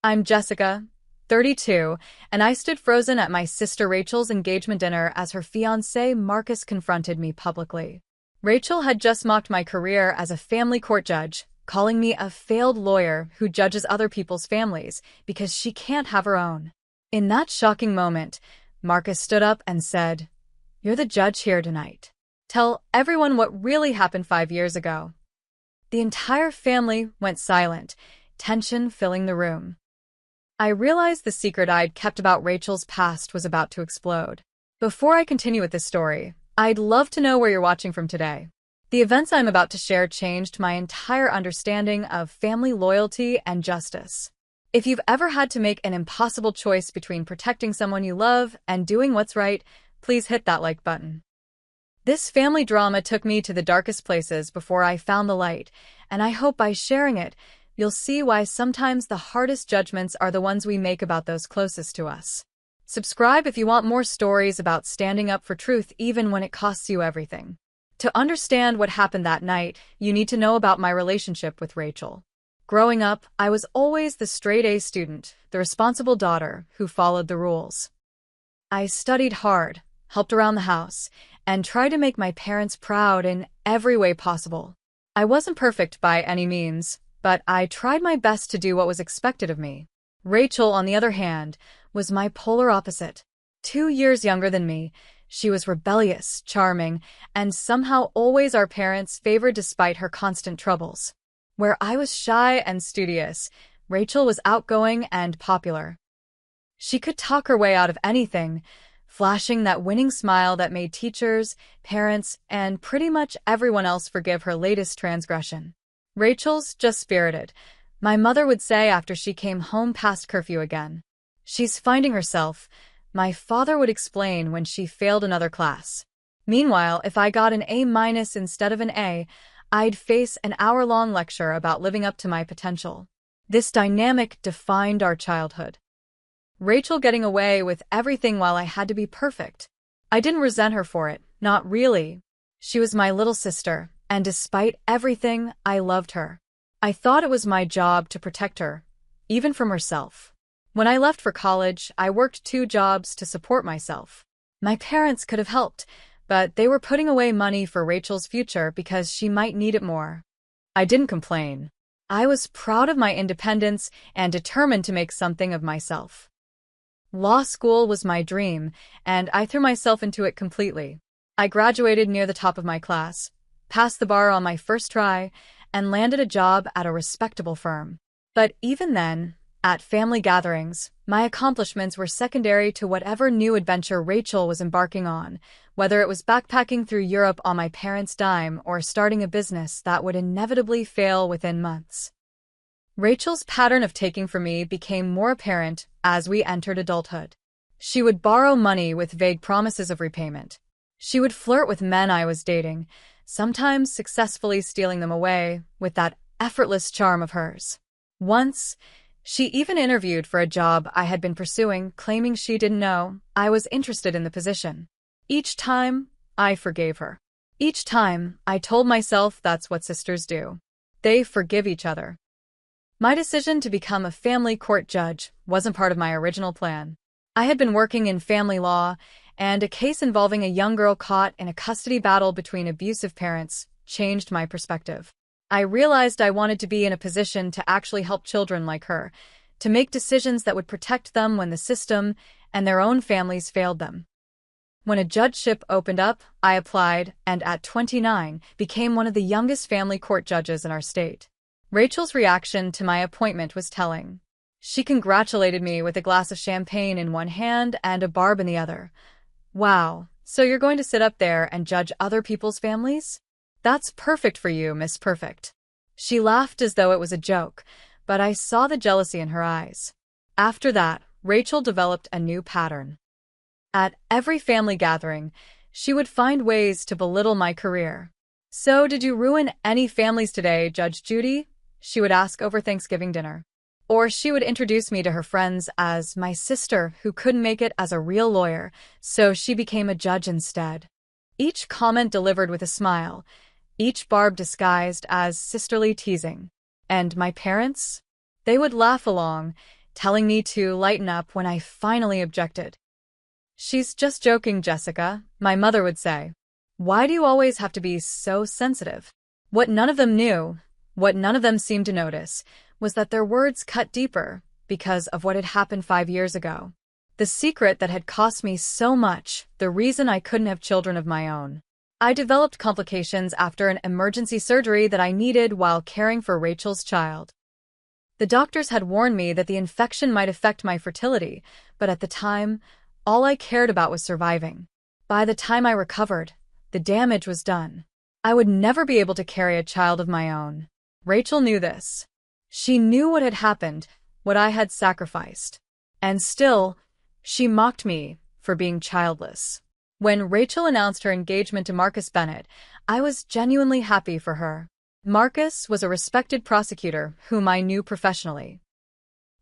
I'm Jessica, 32, and I stood frozen at my sister Rachel's engagement dinner as her fiancé Marcus confronted me publicly. Rachel had just mocked my career as a family court judge, calling me a failed lawyer who judges other people's families because she can't have her own. In that shocking moment, Marcus stood up and said, "You're the judge here tonight. Tell everyone what really happened 5 years ago." The entire family went silent, tension filling the room. I realized the secret I'd kept about Rachel's past was about to explode. Before I continue with this story, I'd love to know where you're watching from today. The events I'm about to share changed my entire understanding of family loyalty and justice. If you've ever had to make an impossible choice between protecting someone you love and doing what's right, please hit that like button. This family drama took me to the darkest places before I found the light, and I hope by sharing it, you'll see why sometimes the hardest judgments are the ones we make about those closest to us. Subscribe if you want more stories about standing up for truth even when it costs you everything. To understand what happened that night, you need to know about my relationship with Rachel. Growing up, I was always the straight-A student, the responsible daughter who followed the rules. I studied hard, helped around the house, and tried to make my parents proud in every way possible. I wasn't perfect by any means, but I tried my best to do what was expected of me. Rachel, on the other hand, was my polar opposite. 2 years younger than me, she was rebellious, charming, and somehow always our parents' favored despite her constant troubles. Where I was shy and studious, Rachel was outgoing and popular. She could talk her way out of anything, flashing that winning smile that made teachers, parents, and pretty much everyone else forgive her latest transgression. Rachel's just spirited, my mother would say after she came home past curfew again. She's finding herself, my father would explain when she failed another class. Meanwhile, if I got an A- instead of an A, I'd face an hour-long lecture about living up to my potential. This dynamic defined our childhood. Rachel getting away with everything while I had to be perfect. I didn't resent her for it, not really. She was my little sister, and despite everything, I loved her. I thought it was my job to protect her, even from herself. When I left for college, I worked 2 jobs to support myself. My parents could have helped, but they were putting away money for Rachel's future because she might need it more. I didn't complain. I was proud of my independence and determined to make something of myself. Law school was my dream, and I threw myself into it completely. I graduated near the top of my class, passed the bar on my first try, and landed a job at a respectable firm. But even then, at family gatherings, my accomplishments were secondary to whatever new adventure Rachel was embarking on, whether it was backpacking through Europe on my parents' dime or starting a business that would inevitably fail within months. Rachel's pattern of taking from me became more apparent as we entered adulthood. She would borrow money with vague promises of repayment. She would flirt with men I was dating, sometimes successfully stealing them away with that effortless charm of hers. Once, she even interviewed for a job I had been pursuing, claiming she didn't know I was interested in the position. Each time, I forgave her. Each time, I told myself that's what sisters do. They forgive each other. My decision to become a family court judge wasn't part of my original plan. I had been working in family law, and a case involving a young girl caught in a custody battle between abusive parents changed my perspective. I realized I wanted to be in a position to actually help children like her, to make decisions that would protect them when the system and their own families failed them. When a judgeship opened up, I applied, and at 29, became one of the youngest family court judges in our state. Rachel's reaction to my appointment was telling. She congratulated me with a glass of champagne in one hand and a barb in the other. "Wow, so you're going to sit up there and judge other people's families? That's perfect for you, Miss Perfect." She laughed as though it was a joke, but I saw the jealousy in her eyes. After that, Rachel developed a new pattern. At every family gathering, she would find ways to belittle my career. "So did you ruin any families today, Judge Judy?" she would ask over Thanksgiving dinner. Or she would introduce me to her friends as my sister who couldn't make it as a real lawyer, so she became a judge instead. Each comment delivered with a smile, each barb disguised as sisterly teasing. And my parents? They would laugh along, telling me to lighten up when I finally objected. "She's just joking, Jessica," my mother would say. "Why do you always have to be so sensitive?" What none of them knew, what none of them seemed to notice, was that their words cut deeper because of what had happened 5 years ago. The secret that had cost me so much, the reason I couldn't have children of my own. I developed complications after an emergency surgery that I needed while caring for Rachel's child. The doctors had warned me that the infection might affect my fertility, but at the time, all I cared about was surviving. By the time I recovered, the damage was done. I would never be able to carry a child of my own. Rachel knew this. She knew what had happened, what I had sacrificed. And still, she mocked me for being childless. When Rachel announced her engagement to Marcus Bennett, I was genuinely happy for her. Marcus was a respected prosecutor whom I knew professionally.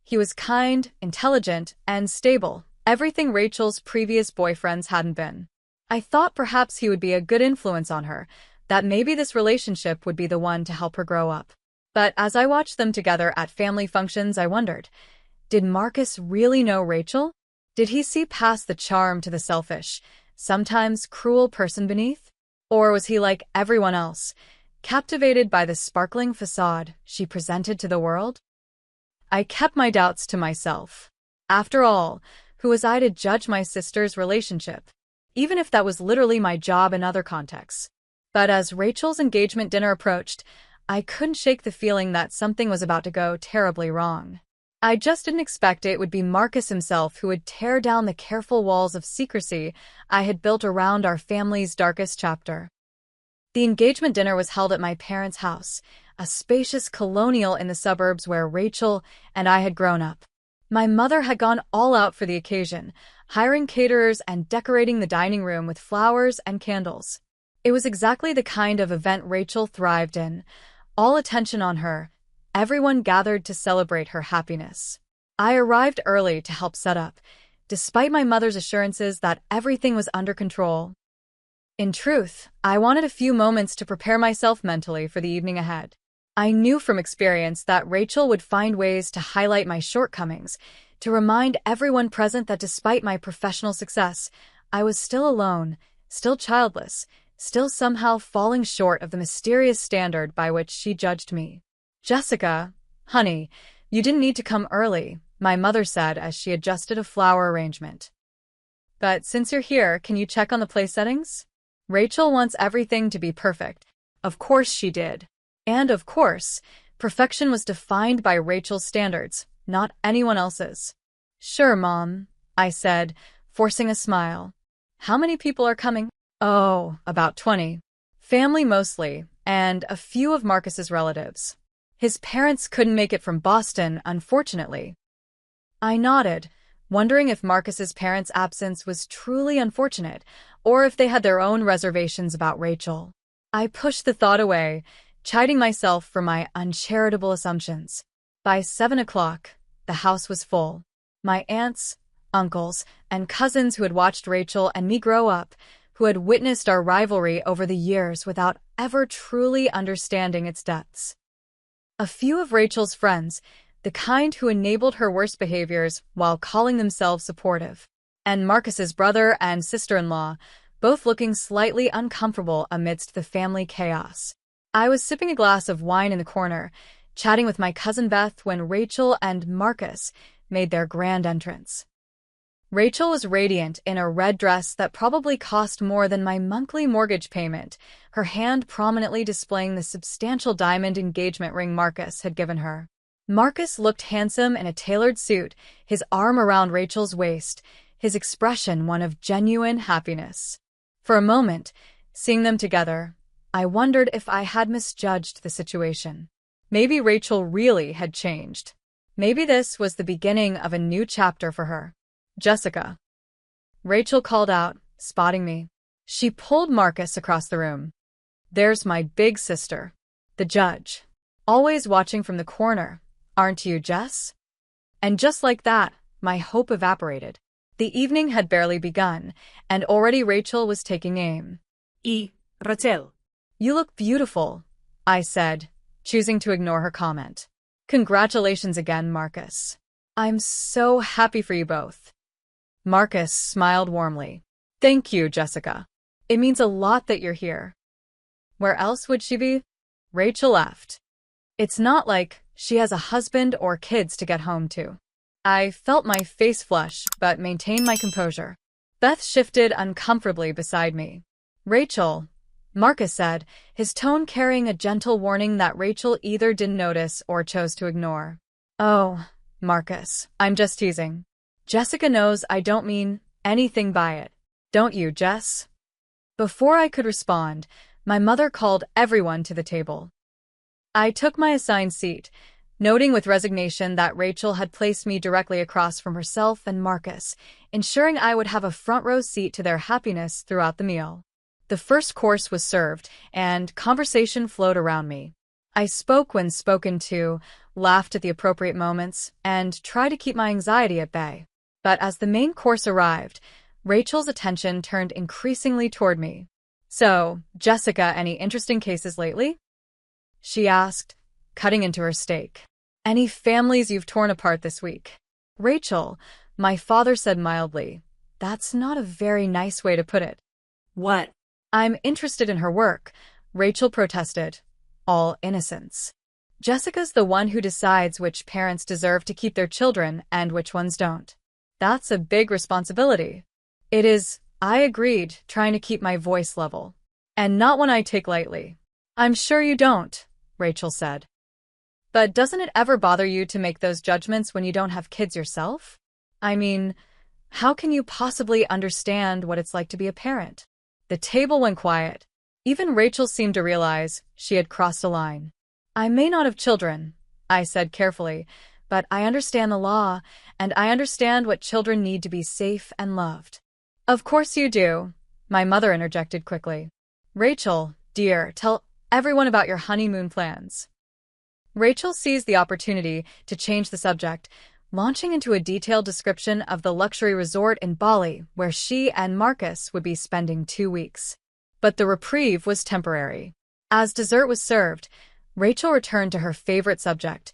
He was kind, intelligent, and stable, everything Rachel's previous boyfriends hadn't been. I thought perhaps he would be a good influence on her, that maybe this relationship would be the one to help her grow up. But as I watched them together at family functions, I wondered, did Marcus really know Rachel? Did he see past the charm to the selfish, sometimes cruel person beneath? Or was he like everyone else, captivated by the sparkling facade she presented to the world? I kept my doubts to myself. After all, who was I to judge my sister's relationship? Even if that was literally my job in other contexts. But as Rachel's engagement dinner approached, I couldn't shake the feeling that something was about to go terribly wrong. I just didn't expect it would be Marcus himself who would tear down the careful walls of secrecy I had built around our family's darkest chapter. The engagement dinner was held at my parents' house, a spacious colonial in the suburbs where Rachel and I had grown up. My mother had gone all out for the occasion, hiring caterers and decorating the dining room with flowers and candles. It was exactly the kind of event Rachel thrived in, all attention on her, everyone gathered to celebrate her happiness. I arrived early to help set up, despite my mother's assurances that everything was under control. In truth, I wanted a few moments to prepare myself mentally for the evening ahead. I knew from experience that Rachel would find ways to highlight my shortcomings, to remind everyone present that despite my professional success, I was still alone, still childless, still somehow falling short of the mysterious standard by which she judged me. "Jessica, honey, you didn't need to come early," my mother said as she adjusted a flower arrangement. "But since you're here, can you check on the place settings? Rachel wants everything to be perfect." Of course she did. And of course, perfection was defined by Rachel's standards, not anyone else's. "Sure, Mom," I said, forcing a smile. "How many people are coming?" "Oh, about 20. Family mostly, and a few of Marcus's relatives. His parents couldn't make it from Boston, unfortunately." I nodded, wondering if Marcus's parents' absence was truly unfortunate, or if they had their own reservations about Rachel. I pushed the thought away, chiding myself for my uncharitable assumptions. By 7 o'clock, the house was full. My aunts, uncles, and cousins who had watched Rachel and me grow up, who had witnessed our rivalry over the years without ever truly understanding its depths. A few of Rachel's friends, the kind who enabled her worst behaviors while calling themselves supportive. And Marcus's brother and sister-in-law, both looking slightly uncomfortable amidst the family chaos. I was sipping a glass of wine in the corner, chatting with my cousin Beth when Rachel and Marcus made their grand entrance. Rachel was radiant in a red dress that probably cost more than my monthly mortgage payment, her hand prominently displaying the substantial diamond engagement ring Marcus had given her. Marcus looked handsome in a tailored suit, his arm around Rachel's waist, his expression one of genuine happiness. For a moment, seeing them together, I wondered if I had misjudged the situation. Maybe Rachel really had changed. Maybe this was the beginning of a new chapter for her. "Jessica," Rachel called out, spotting me. She pulled Marcus across the room. "There's my big sister, the judge. Always watching from the corner, aren't you, Jess?" And just like that, my hope evaporated. The evening had barely begun, and already Rachel was taking aim. Rachel, you look beautiful," I said, choosing to ignore her comment. "Congratulations again, Marcus." I'm so happy for you both. Marcus smiled warmly. Thank you, Jessica. It means a lot that you're here. Where else would she be? Rachel laughed. It's not like she has a husband or kids to get home to. I felt my face flush, but maintained my composure. Beth shifted uncomfortably beside me. Rachel, Marcus said, his tone carrying a gentle warning that Rachel either didn't notice or chose to ignore. Oh, Marcus, I'm just teasing. Jessica knows I don't mean anything by it. Don't you, Jess? Before I could respond, my mother called everyone to the table. I took my assigned seat, noting with resignation that Rachel had placed me directly across from herself and Marcus, ensuring I would have a front-row seat to their happiness throughout the meal. The first course was served, and conversation flowed around me. I spoke when spoken to, laughed at the appropriate moments, and tried to keep my anxiety at bay. But as the main course arrived, Rachel's attention turned increasingly toward me. So, Jessica, any interesting cases lately? She asked, cutting into her steak. Any families you've torn apart this week? Rachel, my father said mildly. That's not a very nice way to put it. What? I'm interested in her work, Rachel protested. All innocence. Jessica's the one who decides which parents deserve to keep their children and which ones don't. That's a big responsibility. It is, I agreed, trying to keep my voice level. And not one I take lightly. I'm sure you don't, Rachel said. But doesn't it ever bother you to make those judgments when you don't have kids yourself? I mean, how can you possibly understand what it's like to be a parent? The table went quiet. Even Rachel seemed to realize she had crossed a line. I may not have children, I said carefully, but I understand the law, and I understand what children need to be safe and loved. Of course you do, my mother interjected quickly. Rachel, dear, tell everyone about your honeymoon plans. Rachel seized the opportunity to change the subject, launching into a detailed description of the luxury resort in Bali where she and Marcus would be spending 2 weeks. But the reprieve was temporary. As dessert was served, Rachel returned to her favorite subject,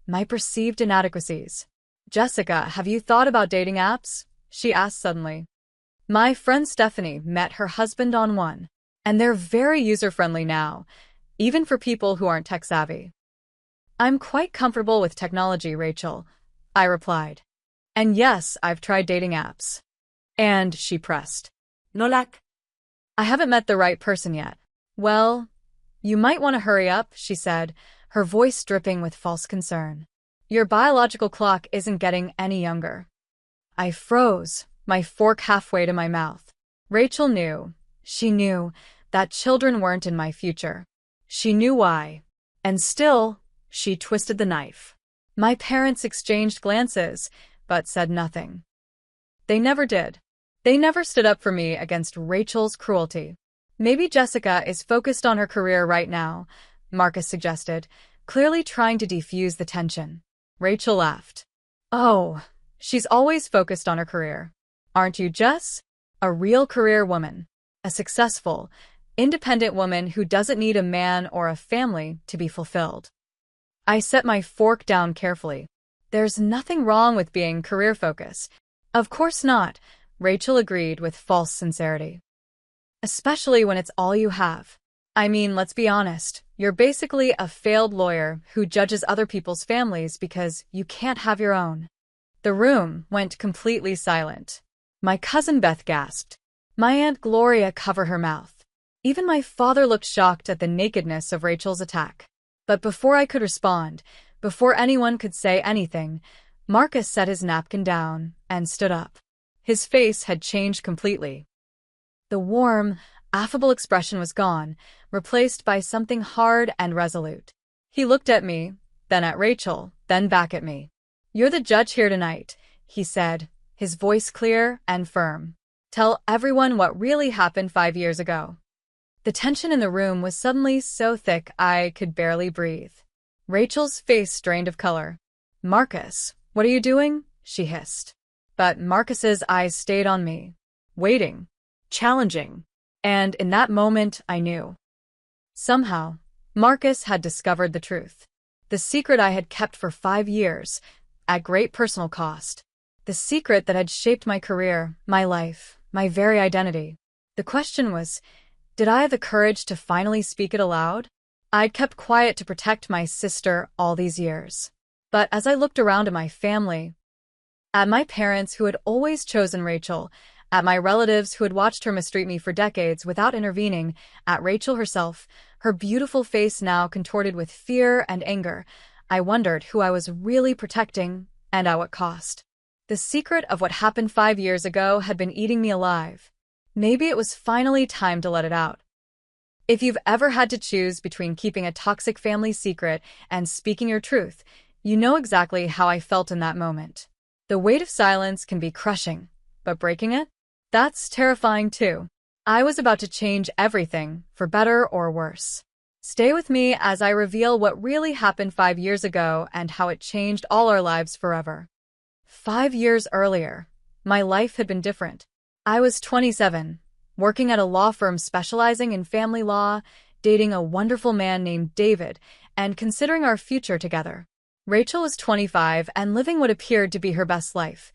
my perceived inadequacies. Jessica, have you thought about dating apps? She asked suddenly. My friend Stephanie met her husband on one, and they're very user-friendly now, even for people who aren't tech-savvy. I'm quite comfortable with technology, Rachel, I replied. And yes, I've tried dating apps. And she pressed. No luck. I haven't met the right person yet. Well, you might want to hurry up, she said, her voice dripping with false concern. Your biological clock isn't getting any younger. I froze, my fork halfway to my mouth. Rachel knew, she knew, that children weren't in my future. She knew why. And still, she twisted the knife. My parents exchanged glances, but said nothing. They never did. They never stood up for me against Rachel's cruelty. Maybe Jessica is focused on her career right now, Marcus suggested, clearly trying to defuse the tension. Rachel laughed. Oh, she's always focused on her career. Aren't you, Jess? A real career woman. A successful, independent woman who doesn't need a man or a family to be fulfilled. I set my fork down carefully. There's nothing wrong with being career-focused. Of course not, Rachel agreed with false sincerity. Especially when it's all you have. I mean, let's be honest, you're basically a failed lawyer who judges other people's families because you can't have your own. The room went completely silent. My cousin Beth gasped. My Aunt Gloria covered her mouth. Even my father looked shocked at the nakedness of Rachel's attack. But before I could respond, before anyone could say anything, Marcus set his napkin down and stood up. His face had changed completely. The warm, affable expression was gone, replaced by something hard and resolute. He looked at me, then at Rachel, then back at me. You're the judge here tonight, he said, his voice clear and firm. Tell everyone what really happened 5 years ago. The tension in the room was suddenly so thick I could barely breathe. Rachel's face drained of color. Marcus, what are you doing? She hissed. But Marcus's eyes stayed on me. Waiting. Challenging. And in that moment, I knew. Somehow, Marcus had discovered the truth. The secret I had kept for 5 years, at great personal cost. The secret that had shaped my career, my life, my very identity. The question was, did I have the courage to finally speak it aloud? I'd kept quiet to protect my sister all these years. But as I looked around at my family, at my parents who had always chosen Rachel, at my relatives who had watched her mistreat me for decades without intervening, at Rachel herself, her beautiful face now contorted with fear and anger, I wondered who I was really protecting and at what cost. The secret of what happened 5 years ago had been eating me alive. Maybe it was finally time to let it out. If you've ever had to choose between keeping a toxic family secret and speaking your truth, you know exactly how I felt in that moment. The weight of silence can be crushing, but breaking it? That's terrifying too. I was about to change everything, for better or worse. Stay with me as I reveal what really happened 5 years ago and how it changed all our lives forever. 5 years earlier, my life had been different. I was 27, working at a law firm specializing in family law, dating a wonderful man named David, and considering our future together. Rachel was 25 and living what appeared to be her best life,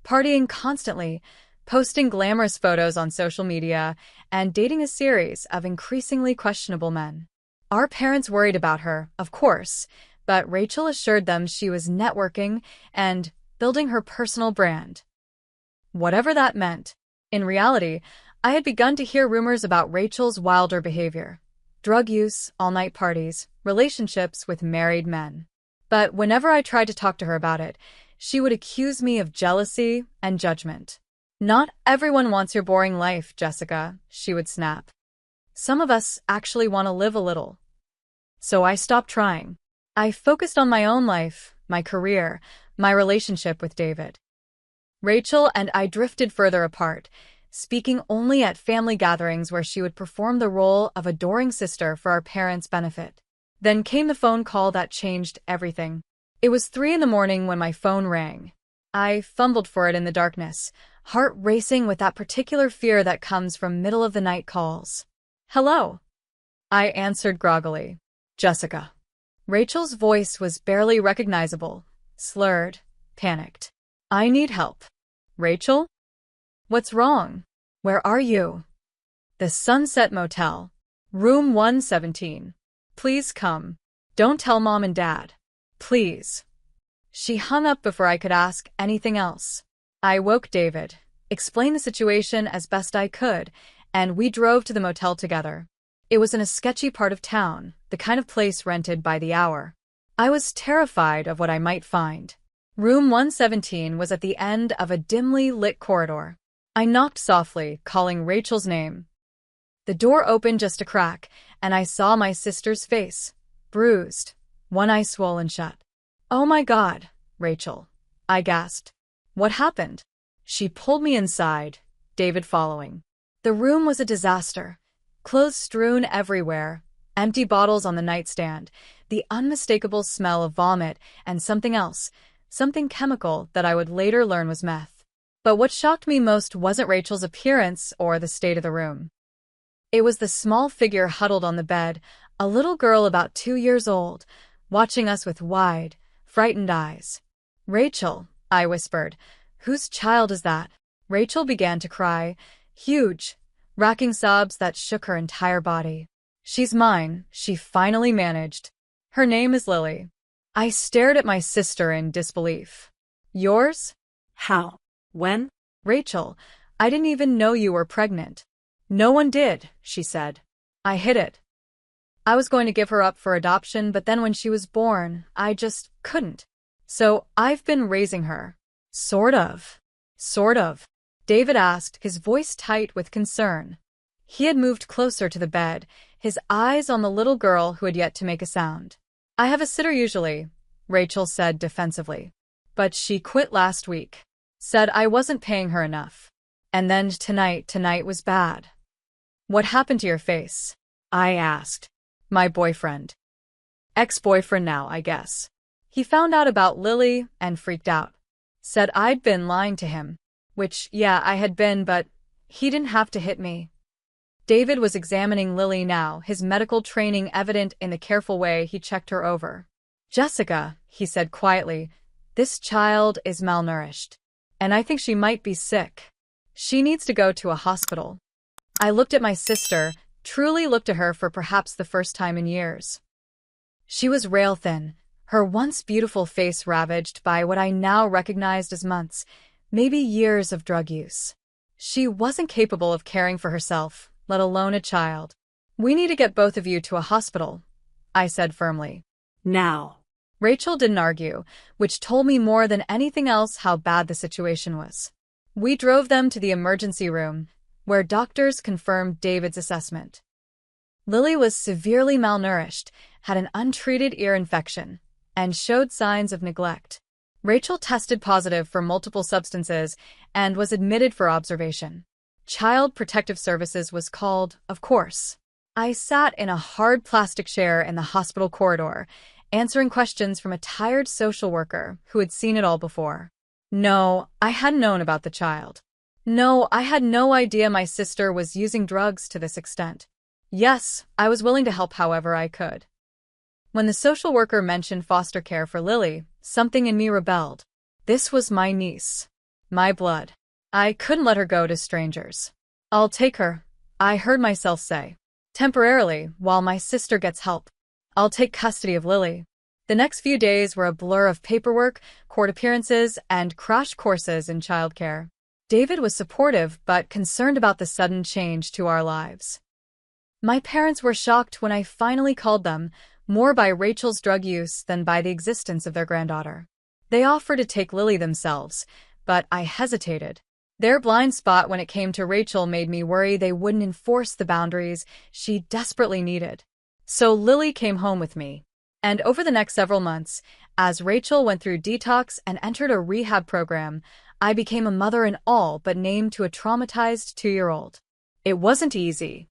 partying constantly, posting glamorous photos on social media, and dating a series of increasingly questionable men. Our parents worried about her, of course, but Rachel assured them she was networking and building her personal brand. Whatever that meant. In reality, I had begun to hear rumors about Rachel's wilder behavior. Drug use, all-night parties, relationships with married men. But whenever I tried to talk to her about it, she would accuse me of jealousy and judgment. "Not everyone wants your boring life, Jessica," she would snap. "Some of us actually want to live a little." So I stopped trying. I focused on my own life, my career, my relationship with David. Rachel and I drifted further apart, speaking only at family gatherings where she would perform the role of adoring sister for our parents' benefit. Then came the phone call that changed everything. It was 3 a.m. when my phone rang. I fumbled for it in the darkness, heart racing with that particular fear that comes from middle-of-the-night calls. "Hello," I answered groggily. "Jessica." Rachel's voice was barely recognizable, slurred, panicked. "I need help." "Rachel? What's wrong? Where are you?" "The Sunset Motel. Room 117. Please come. Don't tell Mom and Dad. Please." She hung up before I could ask anything else. I woke David, explained the situation as best I could, and we drove to the motel together. It was in a sketchy part of town, the kind of place rented by the hour. I was terrified of what I might find. Room 117 was at the end of a dimly lit corridor. I knocked softly, calling Rachel's name. The door opened just a crack, and I saw my sister's face, bruised, one eye swollen shut. "Oh my God, Rachel," I gasped. "What happened?" She pulled me inside, David following. The room was a disaster. Clothes strewn everywhere, empty bottles on the nightstand, the unmistakable smell of vomit, and something else, something chemical that I would later learn was meth. But what shocked me most wasn't Rachel's appearance or the state of the room. It was the small figure huddled on the bed, a little girl about 2 years old, watching us with wide, frightened eyes. "Rachel," I whispered, "whose child is that?" Rachel began to cry, huge, racking sobs that shook her entire body. "She's mine," she finally managed. "Her name is Lily." I stared at my sister in disbelief. "Yours? How? When?" "Rachel, I didn't even know you were pregnant." "No one did," she said. "I hid it. I was going to give her up for adoption, but then when she was born, I just couldn't. So I've been raising her." Sort of. David asked, his voice tight with concern. He had moved closer to the bed, his eyes on the little girl who had yet to make a sound. "I have a sitter usually," Rachel said defensively. "But she quit last week. Said I wasn't paying her enough. And then tonight was bad." "What happened to your face?" I asked. "My boyfriend. Ex-boyfriend now, I guess. He found out about Lily and freaked out. Said I'd been lying to him. Which, yeah, I had been, but he didn't have to hit me." David was examining Lily now, his medical training evident in the careful way he checked her over. "Jessica," he said quietly, This child is malnourished, and I think she might be sick. She needs to go to a hospital. I looked at my sister, truly looked at her for perhaps the first time in years. She was rail-thin, her once beautiful face ravaged by what I now recognized as months, maybe years of drug use. She wasn't capable of caring for herself, let alone a child. "We need to get both of you to a hospital," I said firmly. Now. Rachel didn't argue, which told me more than anything else how bad the situation was. We drove them to the emergency room, where doctors confirmed David's assessment. Lily was severely malnourished, had an untreated ear infection, and showed signs of neglect. Rachel tested positive for multiple substances and was admitted for observation. Child Protective Services was called, of course. I sat in a hard plastic chair in the hospital corridor, answering questions from a tired social worker who had seen it all before. No, I hadn't known about the child. No, I had no idea my sister was using drugs to this extent. Yes, I was willing to help however I could. When the social worker mentioned foster care for Lily, something in me rebelled. This was my niece. My blood. I couldn't let her go to strangers. "I'll take her," I heard myself say. "Temporarily, while my sister gets help. I'll take custody of Lily." The next few days were a blur of paperwork, court appearances, and crash courses in childcare. David was supportive but concerned about the sudden change to our lives. My parents were shocked when I finally called them, more by Rachel's drug use than by the existence of their granddaughter. They offered to take Lily themselves, but I hesitated. Their blind spot when it came to Rachel made me worry they wouldn't enforce the boundaries she desperately needed. So Lily came home with me. And over the next several months, as Rachel went through detox and entered a rehab program, I became a mother in all but name to a traumatized 2-year-old. It wasn't easy.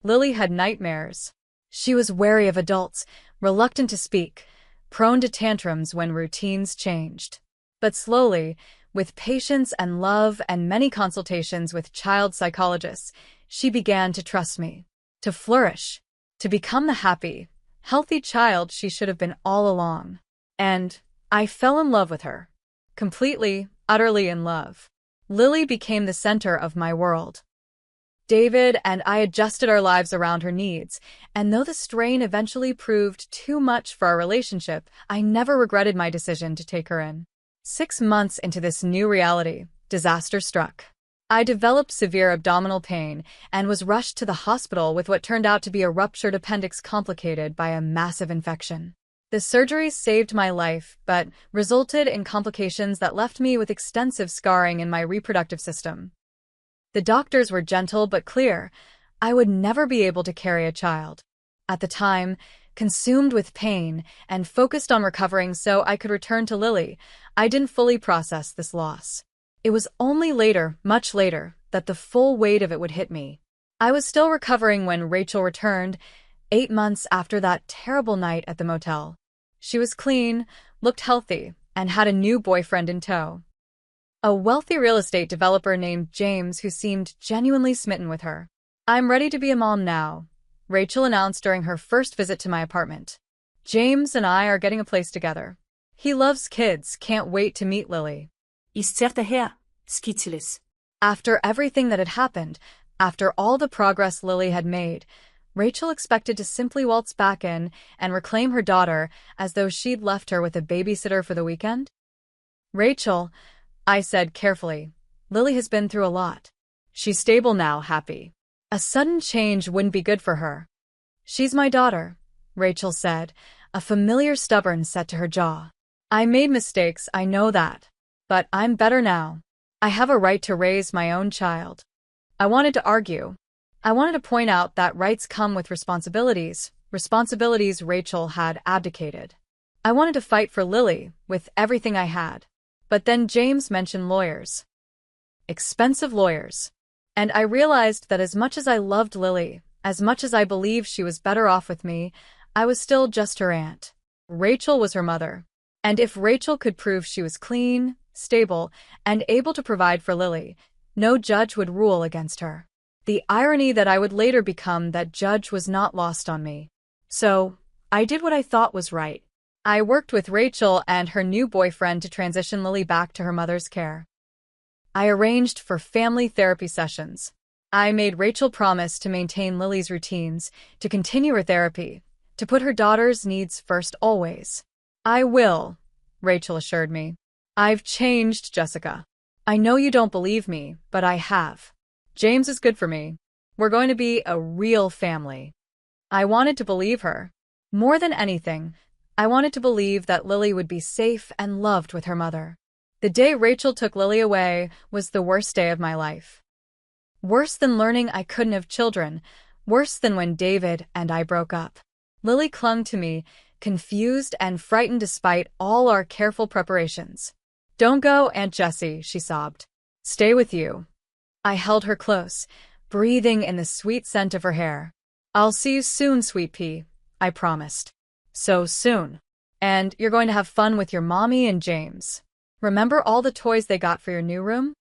Lily had nightmares. She was wary of adults, reluctant to speak, prone to tantrums when routines changed. But slowly, with patience and love and many consultations with child psychologists, she began to trust me, to flourish, to become the happy, healthy child she should have been all along. And I fell in love with her. Completely, utterly in love. Lily became the center of my world. David and I adjusted our lives around her needs, and though the strain eventually proved too much for our relationship, I never regretted my decision to take her in. 6 months into this new reality, disaster struck. I developed severe abdominal pain and was rushed to the hospital with what turned out to be a ruptured appendix complicated by a massive infection. The surgery saved my life, but resulted in complications that left me with extensive scarring in my reproductive system. The doctors were gentle but clear. I would never be able to carry a child. At the time, consumed with pain and focused on recovering so I could return to Lily, I didn't fully process this loss. It was only later, much later, that the full weight of it would hit me. I was still recovering when Rachel returned, 8 months after that terrible night at the motel. She was clean, looked healthy, and had a new boyfriend in tow. A wealthy real estate developer named James who seemed genuinely smitten with her. "I'm ready to be a mom now," Rachel announced during her first visit to my apartment. "James and I are getting a place together. He loves kids, can't wait to meet Lily." After everything that had happened, after all the progress Lily had made, Rachel expected to simply waltz back in and reclaim her daughter as though she'd left her with a babysitter for the weekend. "Rachel," I said carefully, "Lily has been through a lot. She's stable now, happy. A sudden change wouldn't be good for her." "She's my daughter," Rachel said, a familiar stubborn set to her jaw. "I made mistakes, I know that. But I'm better now. I have a right to raise my own child." I wanted to argue. I wanted to point out that rights come with responsibilities Rachel had abdicated. I wanted to fight for Lily with everything I had. But then James mentioned lawyers. Expensive lawyers. And I realized that as much as I loved Lily, as much as I believed she was better off with me, I was still just her aunt. Rachel was her mother. And if Rachel could prove she was clean, stable, and able to provide for Lily, no judge would rule against her. The irony that I would later become that judge was not lost on me. So, I did what I thought was right. I worked with Rachel and her new boyfriend to transition Lily back to her mother's care. I arranged for family therapy sessions. I made Rachel promise to maintain Lily's routines, to continue her therapy, to put her daughter's needs first always. I will, Rachel assured me. I've changed, Jessica. I know you don't believe me, but I have. James is good for me. We're going to be a real family. I wanted to believe her. More than anything, I wanted to believe that Lily would be safe and loved with her mother. The day Rachel took Lily away was the worst day of my life. Worse than learning I couldn't have children, worse than when David and I broke up. Lily clung to me, confused and frightened despite all our careful preparations. "Don't go, Aunt Jessie," she sobbed. "Stay with you." I held her close, breathing in the sweet scent of her hair. "I'll see you soon, sweet pea," I promised. "So soon. And you're going to have fun with your mommy and James. Remember all the toys they got for your new room?"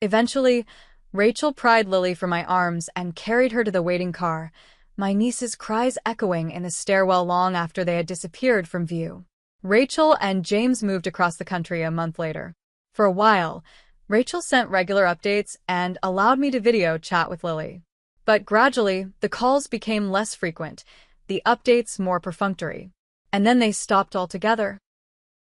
Eventually, Rachel pried Lily from my arms and carried her to the waiting car, my niece's cries echoing in the stairwell long after they had disappeared from view. Rachel and James moved across the country a month later. For a while, Rachel sent regular updates and allowed me to video chat with Lily. But gradually, the calls became less frequent, the updates more perfunctory. And then they stopped altogether.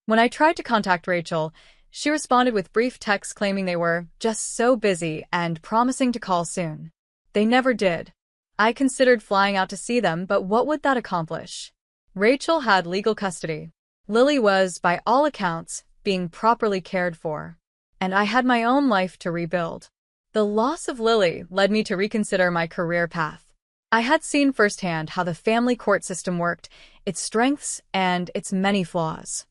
When I tried to contact Rachel, she responded with brief texts claiming they were just so busy and promising to call soon. They never did. I considered flying out to see them, but what would that accomplish? Rachel had legal custody. Lily was, by all accounts, being properly cared for. And I had my own life to rebuild. The loss of Lily led me to reconsider my career path. I had seen firsthand how the family court system worked, its strengths and its many flaws.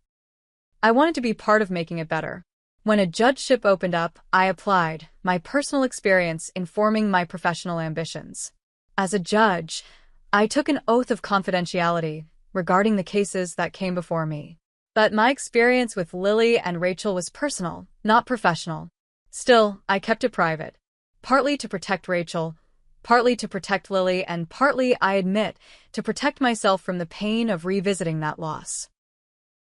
I wanted to be part of making it better. When a judgeship opened up, I applied, my personal experience informing my professional ambitions. As a judge, I took an oath of confidentiality regarding the cases that came before me. But my experience with Lily and Rachel was personal, not professional. Still, I kept it private. Partly to protect Rachel, partly to protect Lily, and partly, I admit, to protect myself from the pain of revisiting that loss.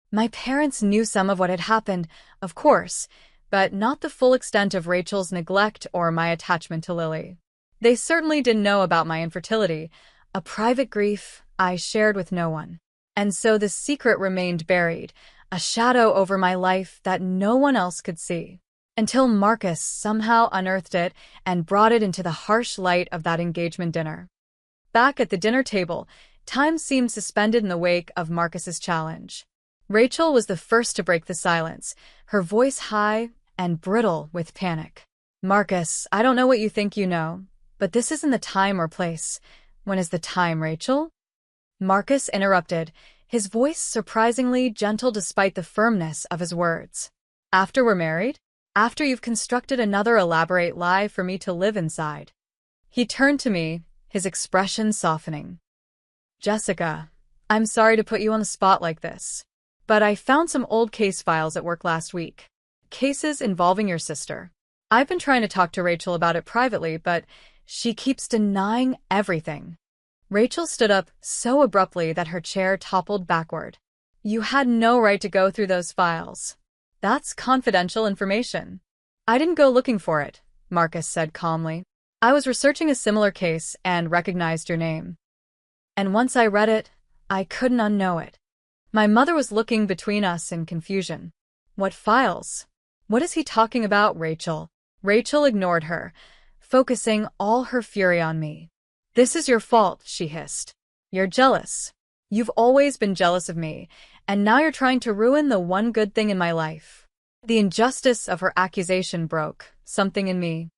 My parents knew some of what had happened, of course, but not the full extent of Rachel's neglect or my attachment to Lily. They certainly didn't know about my infertility, a private grief I shared with no one. And so the secret remained buried, a shadow over my life that no one else could see. Until Marcus somehow unearthed it and brought it into the harsh light of that engagement dinner. Back at the dinner table, time seemed suspended in the wake of Marcus's challenge. Rachel was the first to break the silence, her voice high and brittle with panic. "Marcus, I don't know what you think you know, but this isn't the time or place. When is the time, Rachel?" Marcus interrupted, his voice surprisingly gentle despite the firmness of his words. "After we're married? After you've constructed another elaborate lie for me to live inside?" He turned to me, his expression softening. "Jessica, I'm sorry to put you on the spot like this, but I found some old case files at work last week. Cases involving your sister. I've been trying to talk to Rachel about it privately, but she keeps denying everything." Rachel stood up so abruptly that her chair toppled backward. "You had no right to go through those files. That's confidential information." "I didn't go looking for it," Marcus said calmly. "I was researching a similar case and recognized your name. And once I read it, I couldn't unknow it." My mother was looking between us in confusion. "What files? What is he talking about, Rachel?" Rachel ignored her, focusing all her fury on me. "This is your fault," she hissed. "You're jealous. You've always been jealous of me, and now you're trying to ruin the one good thing in my life." The injustice of her accusation broke something in me.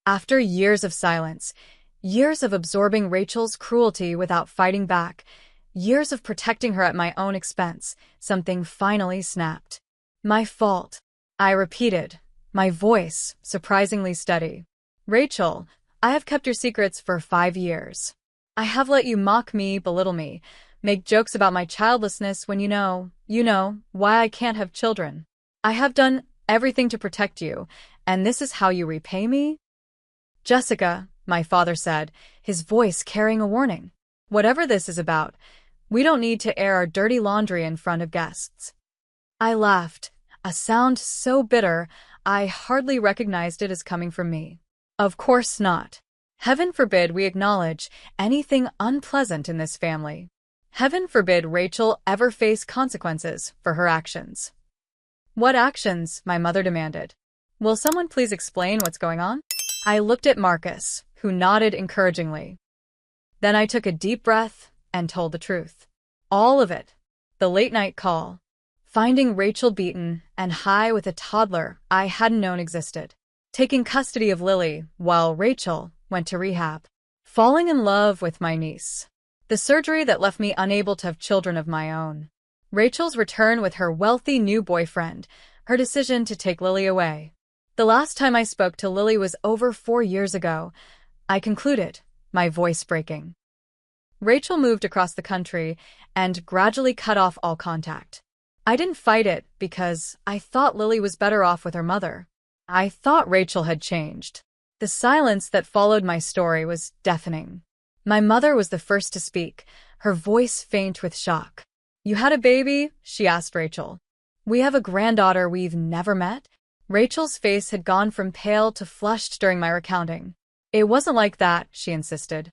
After years of silence, years of absorbing Rachel's cruelty without fighting back, years of protecting her at my own expense, something finally snapped. "My fault," I repeated, my voice surprisingly steady. "Rachel, I have kept your secrets for 5 years. I have let you mock me, belittle me, make jokes about my childlessness when you know why I can't have children. I have done everything to protect you, and this is how you repay me?" "Jessica," my father said, his voice carrying a warning. "Whatever this is about, We don't need to air our dirty laundry in front of guests. I laughed, a sound so bitter I hardly recognized it as coming from me. Of course not. Heaven forbid we acknowledge anything unpleasant in this family. Heaven forbid Rachel ever face consequences for her actions. What actions? My mother demanded. Will someone please explain what's going on? I looked at Marcus, who nodded encouragingly. Then I took a deep breath and told the truth. All of it. The late-night call. Finding Rachel beaten and high with a toddler I hadn't known existed. Taking custody of Lily while Rachel went to rehab. Falling in love with my niece. The surgery that left me unable to have children of my own. Rachel's return with her wealthy new boyfriend. Her decision to take Lily away. The last time I spoke to Lily was over 4 years ago. I concluded, my voice breaking. Rachel moved across the country and gradually cut off all contact. I didn't fight it because I thought Lily was better off with her mother. I thought Rachel had changed. The silence that followed my story was deafening. My mother was the first to speak, her voice faint with shock. You had a baby? She asked Rachel. We have a granddaughter we've never met? Rachel's face had gone from pale to flushed during my recounting. It wasn't like that, she insisted.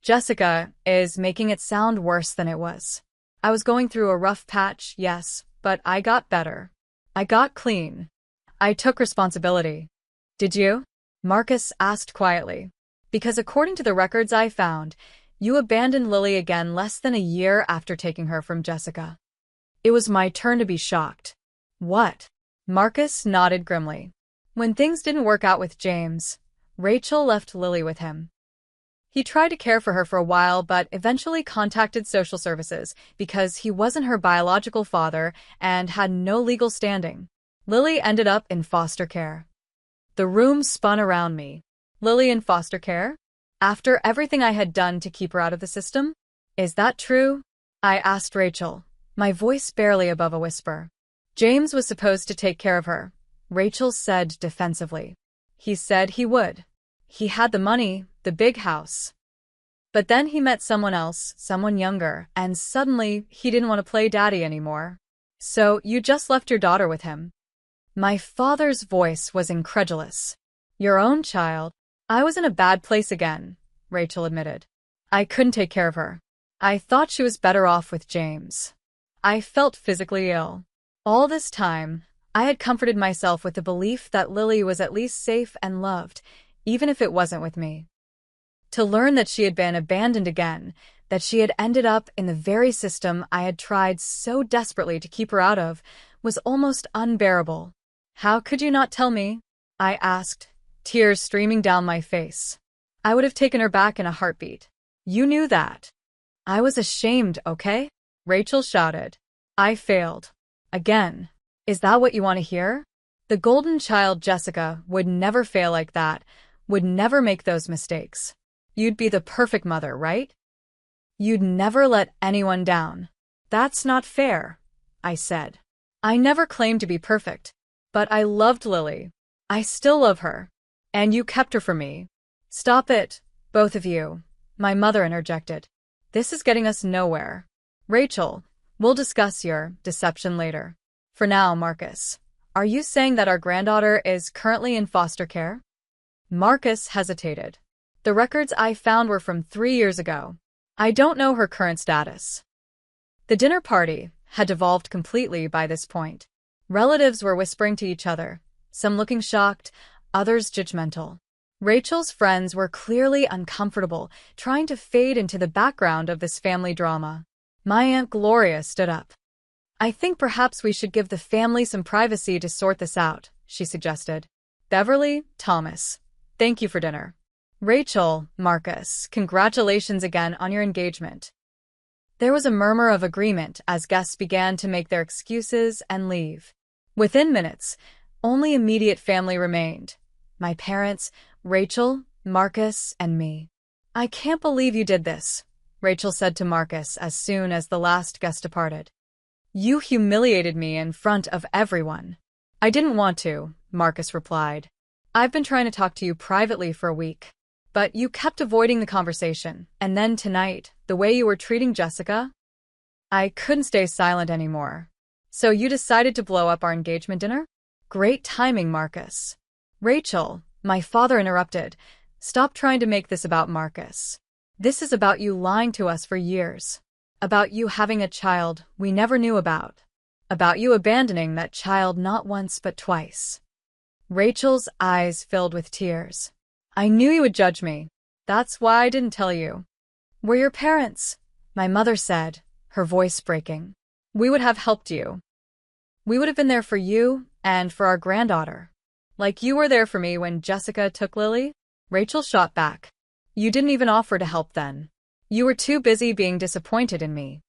Jessica is making it sound worse than it was. I was going through a rough patch, yes, but I got better. I got clean. I took responsibility. Did you? Marcus asked quietly. Because according to the records I found, you abandoned Lily again less than a year after taking her from Jessica. It was my turn to be shocked. What? Marcus nodded grimly. When things didn't work out with James, Rachel left Lily with him. He tried to care for her for a while but eventually contacted social services because he wasn't her biological father and had no legal standing. Lily ended up in foster care. The room spun around me. Lily in foster care? After everything I had done to keep her out of the system? Is that true? I asked Rachel, my voice barely above a whisper. James was supposed to take care of her, Rachel said defensively. He said he would. He had the money, the big house. But then he met someone else, someone younger, and suddenly he didn't want to play daddy anymore. So you just left your daughter with him? My father's voice was incredulous. Your own child? I was in a bad place again, Rachel admitted. I couldn't take care of her. I thought she was better off with James. I felt physically ill. All this time, I had comforted myself with the belief that Lily was at least safe and loved, even if it wasn't with me. To learn that she had been abandoned again, that she had ended up in the very system I had tried so desperately to keep her out of, was almost unbearable. How could you not tell me? I asked, tears streaming down my face. I would have taken her back in a heartbeat. You knew that. I was ashamed, okay? Rachel shouted. I failed. Again. Is that what you want to hear? The golden child Jessica would never fail like that, would never make those mistakes. You'd be the perfect mother, right? You'd never let anyone down. That's not fair, I said. I never claimed to be perfect, but I loved Lily. I still love her. And you kept her from me. Stop it, both of you, my mother interjected. This is getting us nowhere. Rachel, we'll discuss your deception later. For now, Marcus, are you saying that our granddaughter is currently in foster care? Marcus hesitated. The records I found were from 3 years ago. I don't know her current status. The dinner party had devolved completely by this point. Relatives were whispering to each other, some looking shocked, others judgmental. Rachel's friends were clearly uncomfortable, trying to fade into the background of this family drama. My Aunt Gloria stood up. I think perhaps we should give the family some privacy to sort this out, she suggested. Beverly, Thomas, thank you for dinner. Rachel, Marcus, congratulations again on your engagement. There was a murmur of agreement as guests began to make their excuses and leave. Within minutes, only immediate family remained. My parents, Rachel, Marcus, and me. I can't believe you did this, Rachel said to Marcus as soon as the last guest departed. You humiliated me in front of everyone. I didn't want to, Marcus replied. I've been trying to talk to you privately for a week. But you kept avoiding the conversation, and then tonight, the way you were treating Jessica, I couldn't stay silent anymore. So you decided to blow up our engagement dinner? Great timing, Marcus. Rachel, my father interrupted. Stop trying to make this about Marcus. This is about you lying to us for years. About you having a child we never knew about. About you abandoning that child not once but twice. Rachel's eyes filled with tears. I knew you would judge me. That's why I didn't tell you. We're your parents, my mother said, her voice breaking. We would have helped you. We would have been there for you and for our granddaughter. Like you were there for me when Jessica took Lily? Rachel shot back. You didn't even offer to help then. You were too busy being disappointed in me.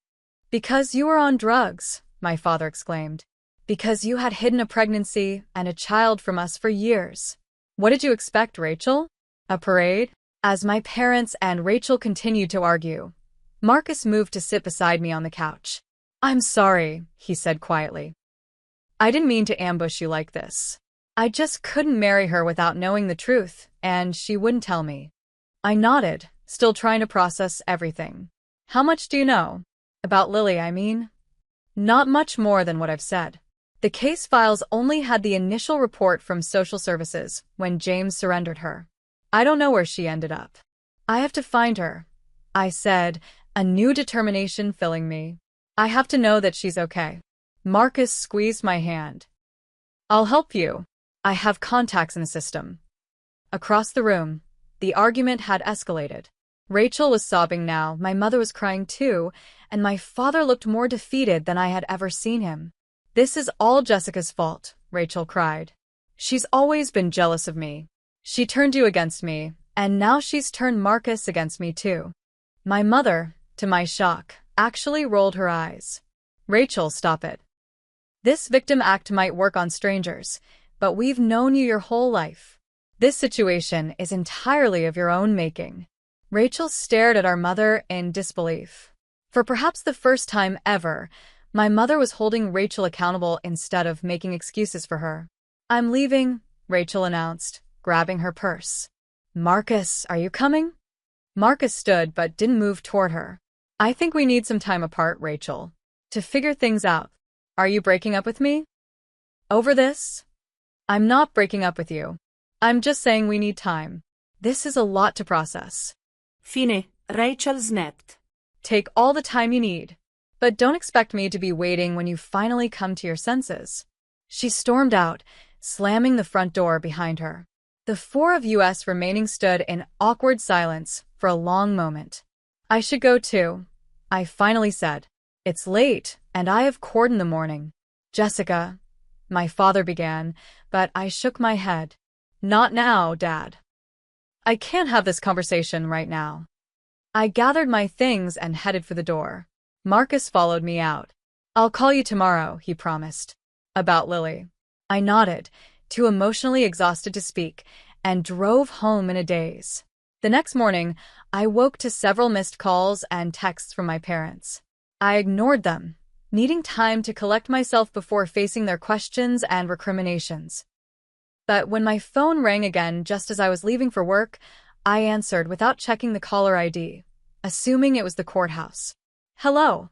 Because you were on drugs, my father exclaimed. Because you had hidden a pregnancy and a child from us for years. What did you expect, Rachel? A parade? As my parents and Rachel continued to argue, Marcus moved to sit beside me on the couch. I'm sorry, he said quietly. I didn't mean to ambush you like this. I just couldn't marry her without knowing the truth, and she wouldn't tell me. I nodded, still trying to process everything. How much do you know? About Lily, I mean. Not much more than what I've said. The case files only had the initial report from social services when James surrendered her. I don't know where she ended up. I have to find her, I said, a new determination filling me. I have to know that she's okay. Marcus squeezed my hand. I'll help you. I have contacts in the system. Across the room, the argument had escalated. Rachel was sobbing now, my mother was crying too, and my father looked more defeated than I had ever seen him. This is all Jessica's fault, Rachel cried. She's always been jealous of me. She turned you against me, and now she's turned Marcus against me too. My mother, to my shock, actually rolled her eyes. Rachel, stop it. This victim act might work on strangers, but we've known you your whole life. This situation is entirely of your own making. Rachel stared at our mother in disbelief. For perhaps the first time ever, my mother was holding Rachel accountable instead of making excuses for her. I'm leaving, Rachel announced, grabbing her purse. Marcus, are you coming? Marcus stood but didn't move toward her. I think we need some time apart, Rachel, to figure things out. Are you breaking up with me? Over this? I'm not breaking up with you. I'm just saying we need time. This is a lot to process. Fine, Rachel snapped. Take all the time you need. But don't expect me to be waiting when you finally come to your senses. She stormed out, slamming the front door behind her. The four of us remaining stood in awkward silence for a long moment. I should go too, I finally said. It's late, and I have court in the morning. Jessica, my father began, but I shook my head. Not now, Dad. I can't have this conversation right now. I gathered my things and headed for the door. Marcus followed me out. I'll call you tomorrow, he promised. About Lily. I nodded, too emotionally exhausted to speak, and drove home in a daze. The next morning, I woke to several missed calls and texts from my parents. I ignored them, needing time to collect myself before facing their questions and recriminations. But when my phone rang again just as I was leaving for work, I answered without checking the caller ID, assuming it was the courthouse. Hello.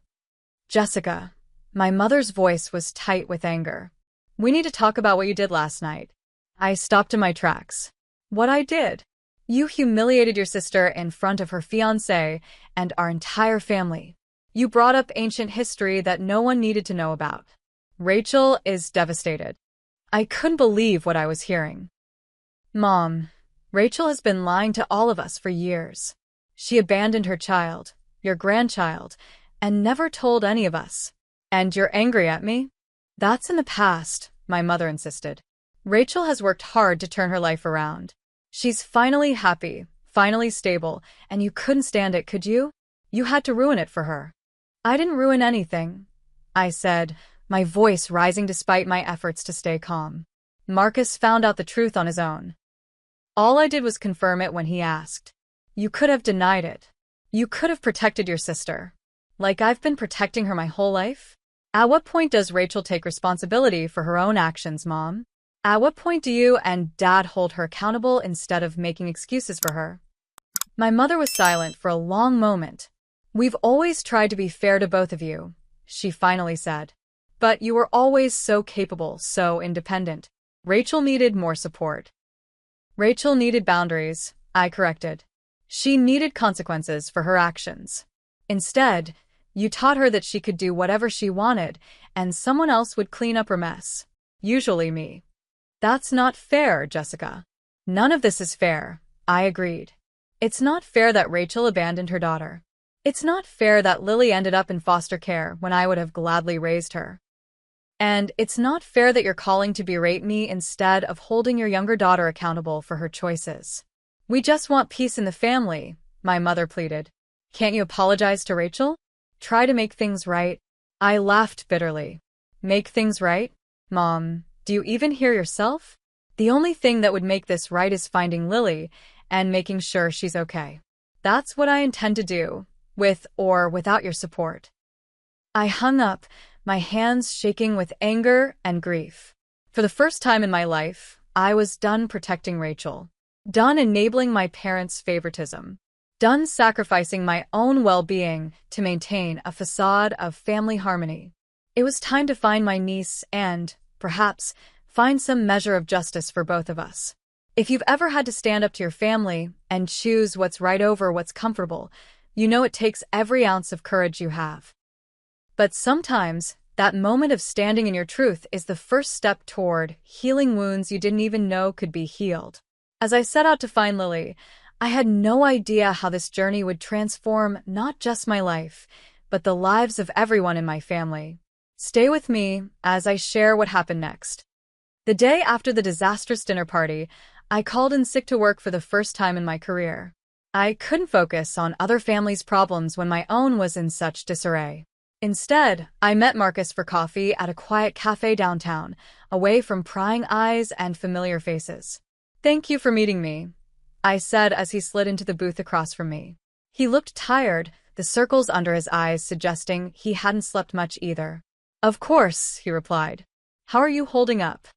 Jessica. My mother's voice was tight with anger. We need to talk about what you did last night. I stopped in my tracks. What I did? You humiliated your sister in front of her fiancé and our entire family. You brought up ancient history that no one needed to know about. Rachel is devastated. I couldn't believe what I was hearing. Mom, Rachel has been lying to all of us for years. She abandoned her child, your grandchild, and never told any of us. And you're angry at me? That's in the past, my mother insisted. Rachel has worked hard to turn her life around. She's finally happy, finally stable, and you couldn't stand it, could you? You had to ruin it for her. I didn't ruin anything, I said, my voice rising despite my efforts to stay calm. Marcus found out the truth on his own. All I did was confirm it when he asked. You could have denied it. You could have protected your sister. Like I've been protecting her my whole life? At what point does Rachel take responsibility for her own actions, Mom? At what point do you and Dad hold her accountable instead of making excuses for her? My mother was silent for a long moment. We've always tried to be fair to both of you, she finally said. But you were always so capable, so independent. Rachel needed more support. Rachel needed boundaries, I corrected. She needed consequences for her actions. Instead, you taught her that she could do whatever she wanted, and someone else would clean up her mess. Usually me. That's not fair, Jessica. None of this is fair, I agreed. It's not fair that Rachel abandoned her daughter. It's not fair that Lily ended up in foster care when I would have gladly raised her. And it's not fair that you're calling to berate me instead of holding your younger daughter accountable for her choices. We just want peace in the family, my mother pleaded. Can't you apologize to Rachel? Try to make things right. I laughed bitterly. Make things right? Mom, do you even hear yourself? The only thing that would make this right is finding Lily and making sure she's okay. That's what I intend to do, with or without your support. I hung up, my hands shaking with anger and grief. For the first time in my life, I was done protecting Rachel. Done enabling my parents' favoritism. Done sacrificing my own well-being to maintain a facade of family harmony. It was time to find my niece and, perhaps, find some measure of justice for both of us. If you've ever had to stand up to your family and choose what's right over what's comfortable, you know it takes every ounce of courage you have. But sometimes, that moment of standing in your truth is the first step toward healing wounds you didn't even know could be healed. As I set out to find Lily, I had no idea how this journey would transform not just my life, but the lives of everyone in my family. Stay with me as I share what happened next. The day after the disastrous dinner party, I called in sick to work for the first time in my career. I couldn't focus on other families' problems when my own was in such disarray. Instead, I met Marcus for coffee at a quiet cafe downtown, away from prying eyes and familiar faces. Thank you for meeting me, I said as he slid into the booth across from me. He looked tired, the circles under his eyes suggesting he hadn't slept much either. Of course, he replied. How are you holding up?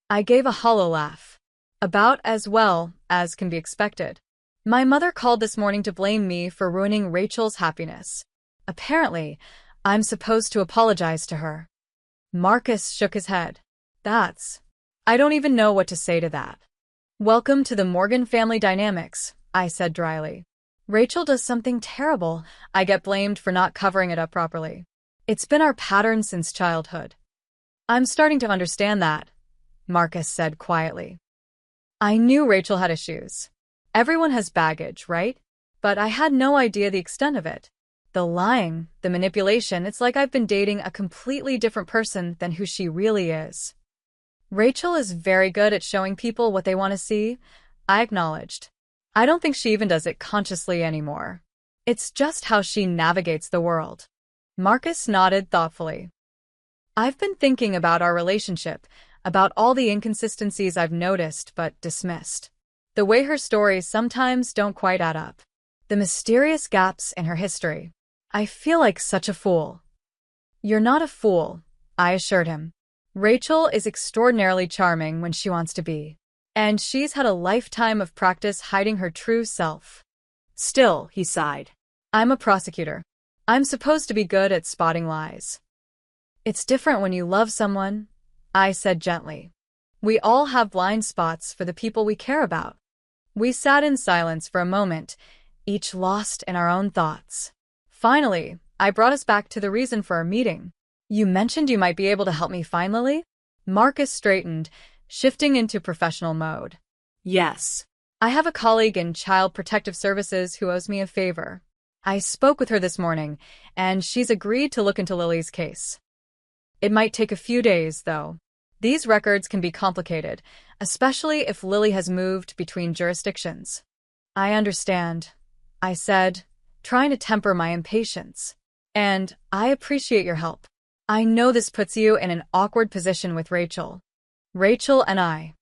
I gave a hollow laugh. About as well as can be expected. My mother called this morning to blame me for ruining Rachel's happiness. Apparently, I'm supposed to apologize to her. Marcus shook his head. I don't even know what to say to that. Welcome to the Morgan family dynamics, I said dryly. Rachel does something terrible, I get blamed for not covering it up properly. It's been our pattern since childhood. I'm starting to understand that, Marcus said quietly. I knew Rachel had issues. Everyone has baggage, right? But I had no idea the extent of it. The lying, the manipulation, it's like I've been dating a completely different person than who she really is. Rachel is very good at showing people what they want to see, I acknowledged. I don't think she even does it consciously anymore. It's just how she navigates the world. Marcus nodded thoughtfully. I've been thinking about our relationship, about all the inconsistencies I've noticed but dismissed. The way her stories sometimes don't quite add up. The mysterious gaps in her history. I feel like such a fool. You're not a fool, I assured him. Rachel is extraordinarily charming when she wants to be. And she's had a lifetime of practice hiding her true self. Still, he sighed. I'm a prosecutor. I'm supposed to be good at spotting lies. It's different when you love someone, I said gently. We all have blind spots for the people we care about. We sat in silence for a moment, each lost in our own thoughts. Finally, I brought us back to the reason for our meeting. You mentioned you might be able to help me find Lily? Marcus straightened, shifting into professional mode. Yes. I have a colleague in Child Protective Services who owes me a favor. I spoke with her this morning, and she's agreed to look into Lily's case. It might take a few days, though. These records can be complicated, especially if Lily has moved between jurisdictions. I understand, I said, trying to temper my impatience. And I appreciate your help. I know this puts you in an awkward position with Rachel. Rachel and I.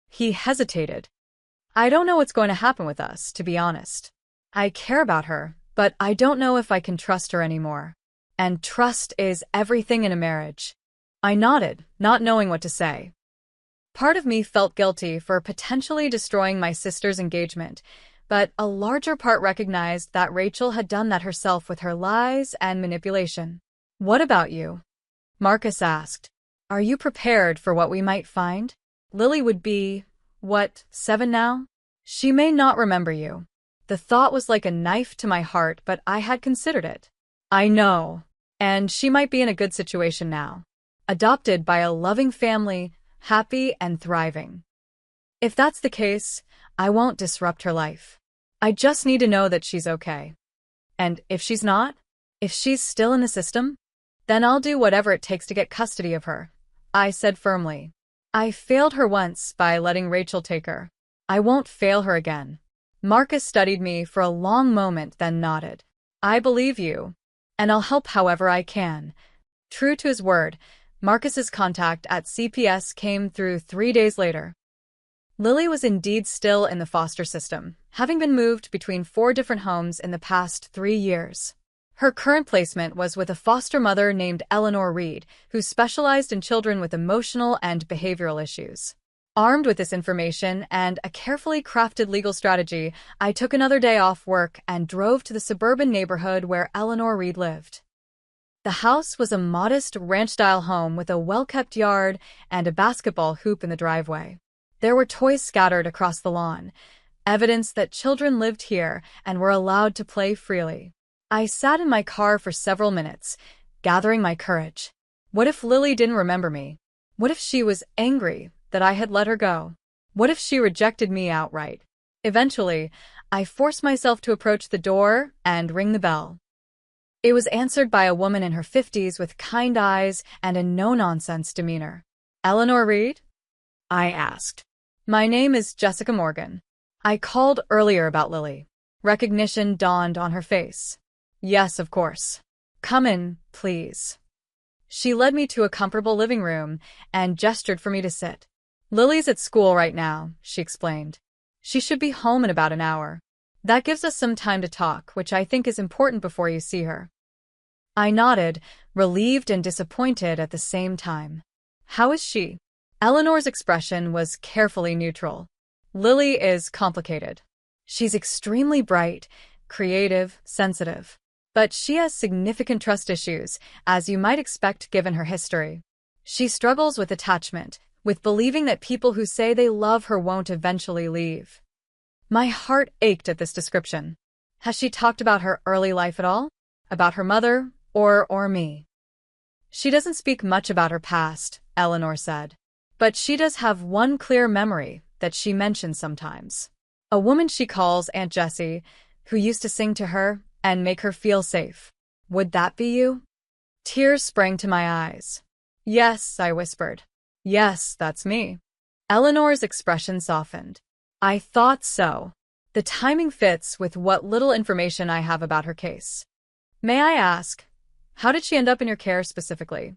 He hesitated. I don't know what's going to happen with us, to be honest. I care about her, but I don't know if I can trust her anymore. And trust is everything in a marriage. I nodded, not knowing what to say. Part of me felt guilty for potentially destroying my sister's engagement, but a larger part recognized that Rachel had done that herself with her lies and manipulation. What about you? Marcus asked. Are you prepared for what we might find? Lily would be, what, 7 now? She may not remember you. The thought was like a knife to my heart, but I had considered it. I know. And she might be in a good situation now. Adopted by a loving family, happy and thriving. If that's the case, I won't disrupt her life. I just need to know that she's okay. And if she's not, if she's still in the system, then I'll do whatever it takes to get custody of her, I said firmly. I failed her once by letting Rachel take her. I won't fail her again. Marcus studied me for a long moment, then nodded. I believe you, and I'll help however I can. True to his word, Marcus's contact at CPS came through 3 days later. Lily was indeed still in the foster system, having been moved between 4 different homes in the past 3 years. Her current placement was with a foster mother named Eleanor Reed, who specialized in children with emotional and behavioral issues. Armed with this information and a carefully crafted legal strategy, I took another day off work and drove to the suburban neighborhood where Eleanor Reed lived. The house was a modest ranch-style home with a well-kept yard and a basketball hoop in the driveway. There were toys scattered across the lawn, evidence that children lived here and were allowed to play freely. I sat in my car for several minutes, gathering my courage. What if Lily didn't remember me? What if she was angry that I had let her go? What if she rejected me outright? Eventually, I forced myself to approach the door and ring the bell. It was answered by a woman in her 50s with kind eyes and a no-nonsense demeanor. Eleanor Reed? I asked. My name is Jessica Morgan. I called earlier about Lily. Recognition dawned on her face. Yes, of course. Come in, please. She led me to a comfortable living room and gestured for me to sit. Lily's at school right now, she explained. She should be home in about an hour. That gives us some time to talk, which I think is important before you see her. I nodded, relieved and disappointed at the same time. How is she? Eleanor's expression was carefully neutral. Lily is complicated. She's extremely bright, creative, sensitive. But she has significant trust issues, as you might expect given her history. She struggles with attachment, with believing that people who say they love her won't eventually leave. My heart ached at this description. Has she talked about her early life at all? About her mother, or me? She doesn't speak much about her past, Eleanor said. But she does have one clear memory that she mentions sometimes. A woman she calls Aunt Jessie, who used to sing to her and make her feel safe. Would that be you? Tears sprang to my eyes. Yes, I whispered. Yes, that's me. Eleanor's expression softened. I thought so. The timing fits with what little information I have about her case. May I ask, how did she end up in your care specifically?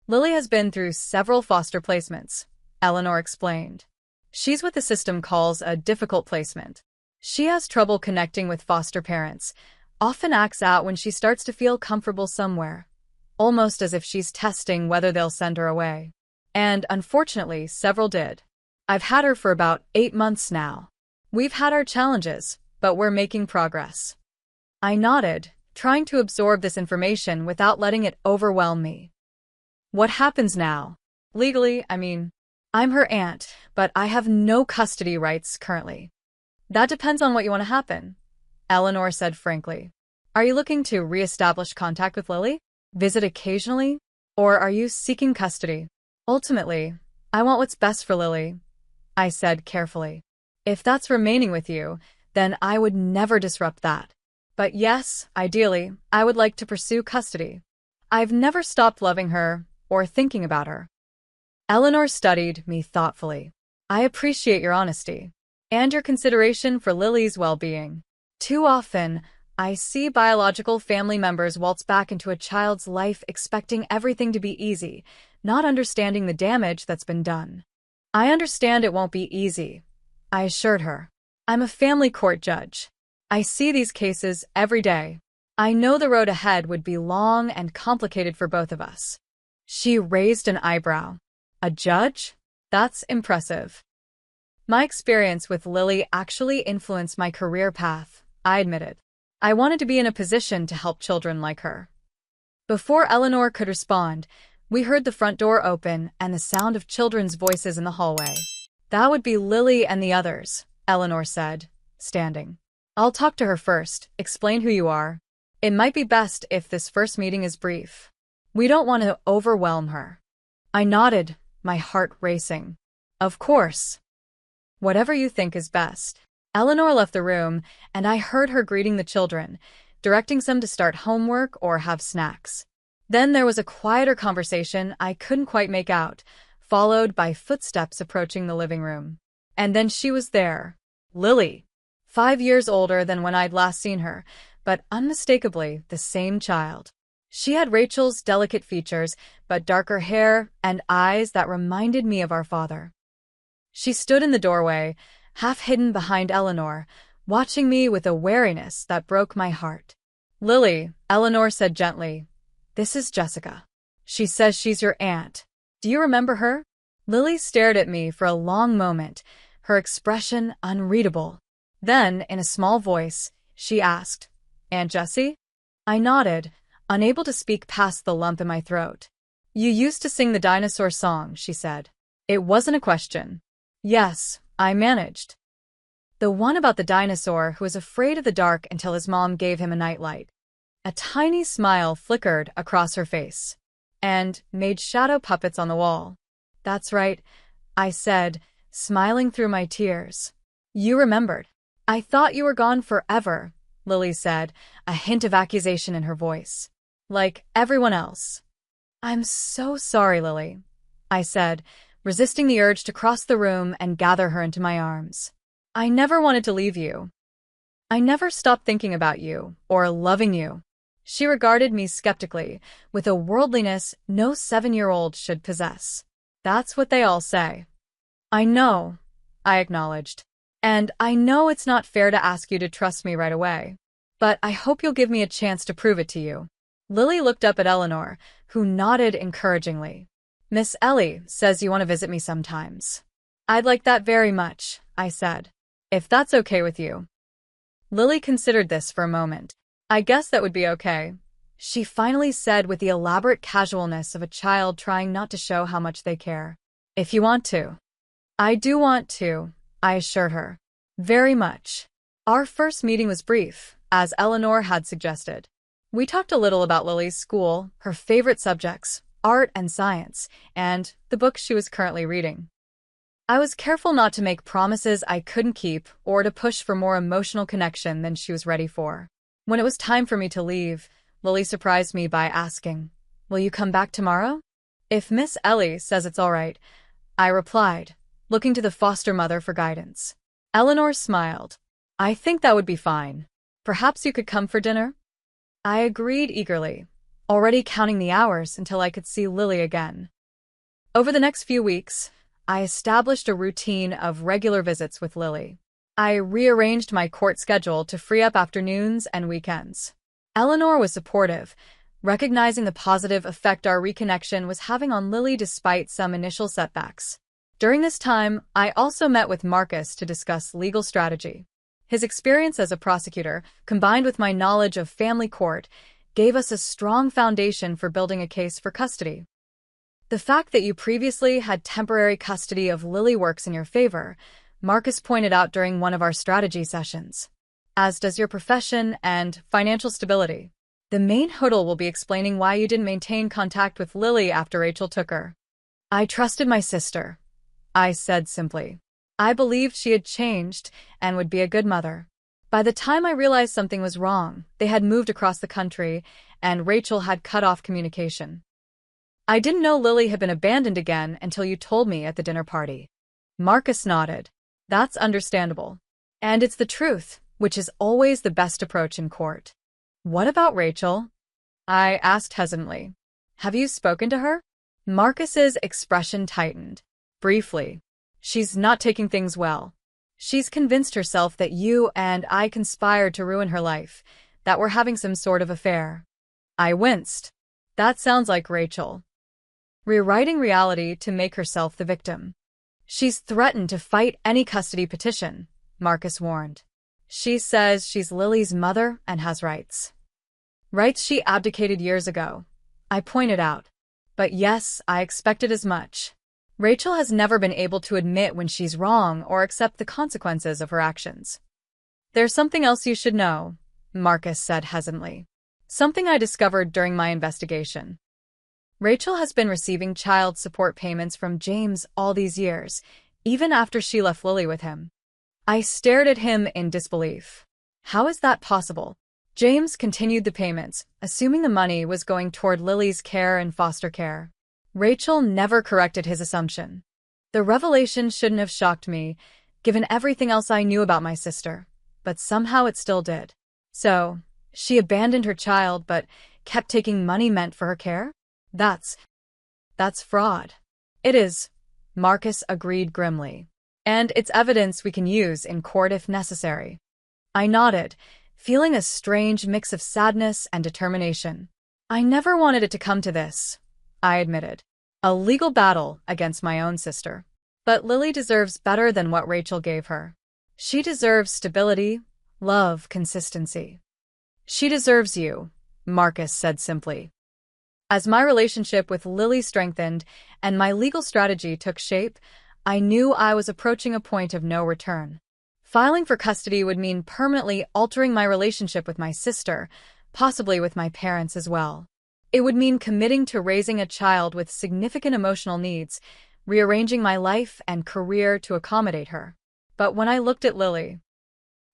Lily has been through several foster placements, Eleanor explained. She's what the system calls a difficult placement. She has trouble connecting with foster parents, often acts out when she starts to feel comfortable somewhere, almost as if she's testing whether they'll send her away. And unfortunately, several did. I've had her for about 8 months now. We've had our challenges, but we're making progress. I nodded, trying to absorb this information without letting it overwhelm me. What happens now? Legally, I'm her aunt, but I have no custody rights currently. That depends on what you want to happen, Eleanor said frankly. Are you looking to re-establish contact with Lily? Visit occasionally? Or are you seeking custody? Ultimately, I want what's best for Lily, I said carefully. If that's remaining with you, then I would never disrupt that. But yes, ideally, I would like to pursue custody. I've never stopped loving her or thinking about her. Eleanor studied me thoughtfully. I appreciate your honesty and your consideration for Lily's well-being. Too often, I see biological family members waltz back into a child's life expecting everything to be easy, not understanding the damage that's been done. I understand it won't be easy, I assured her. I'm a family court judge. I see these cases every day. I know the road ahead would be long and complicated for both of us. She raised an eyebrow. A judge? That's impressive. My experience with Lily actually influenced my career path, I admitted. I wanted to be in a position to help children like her. Before Eleanor could respond, we heard the front door open and the sound of children's voices in the hallway. That would be Lily and the others, Eleanor said, standing. I'll talk to her first, explain who you are. It might be best if this first meeting is brief. We don't want to overwhelm her. I nodded, my heart racing. Of course. Whatever you think is best. Eleanor left the room, and I heard her greeting the children, directing some to start homework or have snacks. Then there was a quieter conversation I couldn't quite make out, followed by footsteps approaching the living room. And then she was there. Lily. 5 years older than when I'd last seen her, but unmistakably the same child. She had Rachel's delicate features, but darker hair and eyes that reminded me of our father. She stood in the doorway, half hidden behind Eleanor, watching me with a wariness that broke my heart. Lily, Eleanor said gently, this is Jessica. She says she's your aunt. Do you remember her? Lily stared at me for a long moment, her expression unreadable. Then, in a small voice, she asked, Aunt Jessie? I nodded, unable to speak past the lump in my throat. You used to sing the dinosaur song, she said. It wasn't a question. Yes, I managed. The one about the dinosaur who was afraid of the dark until his mom gave him a nightlight. A tiny smile flickered across her face and made shadow puppets on the wall. That's right, I said, smiling through my tears. You remembered. I thought you were gone forever, Lily said, a hint of accusation in her voice. Like everyone else. I'm so sorry, Lily, I said, resisting the urge to cross the room and gather her into my arms. I never wanted to leave you. I never stopped thinking about you, or loving you. She regarded me skeptically, with a worldliness no 7-year-old should possess. That's what they all say. I know, I acknowledged. And I know it's not fair to ask you to trust me right away. But I hope you'll give me a chance to prove it to you. Lily looked up at Eleanor, who nodded encouragingly. Miss Ellie says you want to visit me sometimes. I'd like that very much, I said. If that's okay with you. Lily considered this for a moment. I guess that would be okay. She finally said with the elaborate casualness of a child trying not to show how much they care. If you want to. I do want to, I assured her. Very much. Our first meeting was brief, as Eleanor had suggested. We talked a little about Lily's school, her favorite subjects, art and science, and the book she was currently reading. I was careful not to make promises I couldn't keep or to push for more emotional connection than she was ready for. When it was time for me to leave, Lily surprised me by asking, Will you come back tomorrow? If Miss Ellie says it's all right, I replied, looking to the foster mother for guidance. Eleanor smiled. I think that would be fine. Perhaps you could come for dinner? I agreed eagerly, already counting the hours until I could see Lily again. Over the next few weeks, I established a routine of regular visits with Lily. I rearranged my court schedule to free up afternoons and weekends. Eleanor was supportive, recognizing the positive effect our reconnection was having on Lily despite some initial setbacks. During this time, I also met with Marcus to discuss legal strategy. His experience as a prosecutor, combined with my knowledge of family court, gave us a strong foundation for building a case for custody. The fact that you previously had temporary custody of Lily works in your favor, Marcus pointed out during one of our strategy sessions. As does your profession and financial stability. The main hurdle will be explaining why you didn't maintain contact with Lily after Rachel took her. I trusted my sister, I said simply. I believed she had changed and would be a good mother. By the time I realized something was wrong, they had moved across the country and Rachel had cut off communication. I didn't know Lily had been abandoned again until you told me at the dinner party. Marcus nodded. That's understandable. And it's the truth, which is always the best approach in court. What about Rachel? I asked hesitantly. Have you spoken to her? Marcus's expression tightened. Briefly. She's not taking things well. She's convinced herself that you and I conspired to ruin her life, that we're having some sort of affair. I winced. That sounds like Rachel. Rewriting reality to make herself the victim. She's threatened to fight any custody petition, Marcus warned. She says she's Lily's mother and has rights. Rights she abdicated years ago, I pointed out. But yes, I expected as much. Rachel has never been able to admit when she's wrong or accept the consequences of her actions. There's something else you should know, Marcus said hesitantly. Something I discovered during my investigation. Rachel has been receiving child support payments from James all these years, even after she left Lily with him. I stared at him in disbelief. How is that possible? James continued the payments, assuming the money was going toward Lily's care and foster care. Rachel never corrected his assumption. The revelation shouldn't have shocked me, given everything else I knew about my sister, but somehow it still did. So, she abandoned her child but kept taking money meant for her care? That's fraud. It is, Marcus agreed grimly. And it's evidence we can use in court if necessary. I nodded, feeling a strange mix of sadness and determination. I never wanted it to come to this, I admitted. A legal battle against my own sister. But Lily deserves better than what Rachel gave her. She deserves stability, love, consistency. She deserves you, Marcus said simply. As my relationship with Lily strengthened and my legal strategy took shape, I knew I was approaching a point of no return. Filing for custody would mean permanently altering my relationship with my sister, possibly with my parents as well. It would mean committing to raising a child with significant emotional needs, rearranging my life and career to accommodate her. But when I looked at Lily,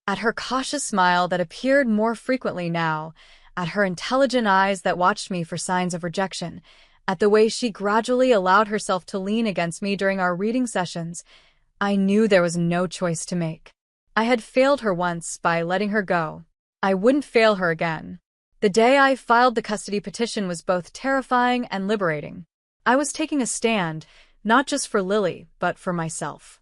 at her cautious smile that appeared more frequently now, at her intelligent eyes that watched me for signs of rejection, at the way she gradually allowed herself to lean against me during our reading sessions, I knew there was no choice to make. I had failed her once by letting her go. I wouldn't fail her again. The day I filed the custody petition was both terrifying and liberating. I was taking a stand, not just for Lily, but for myself.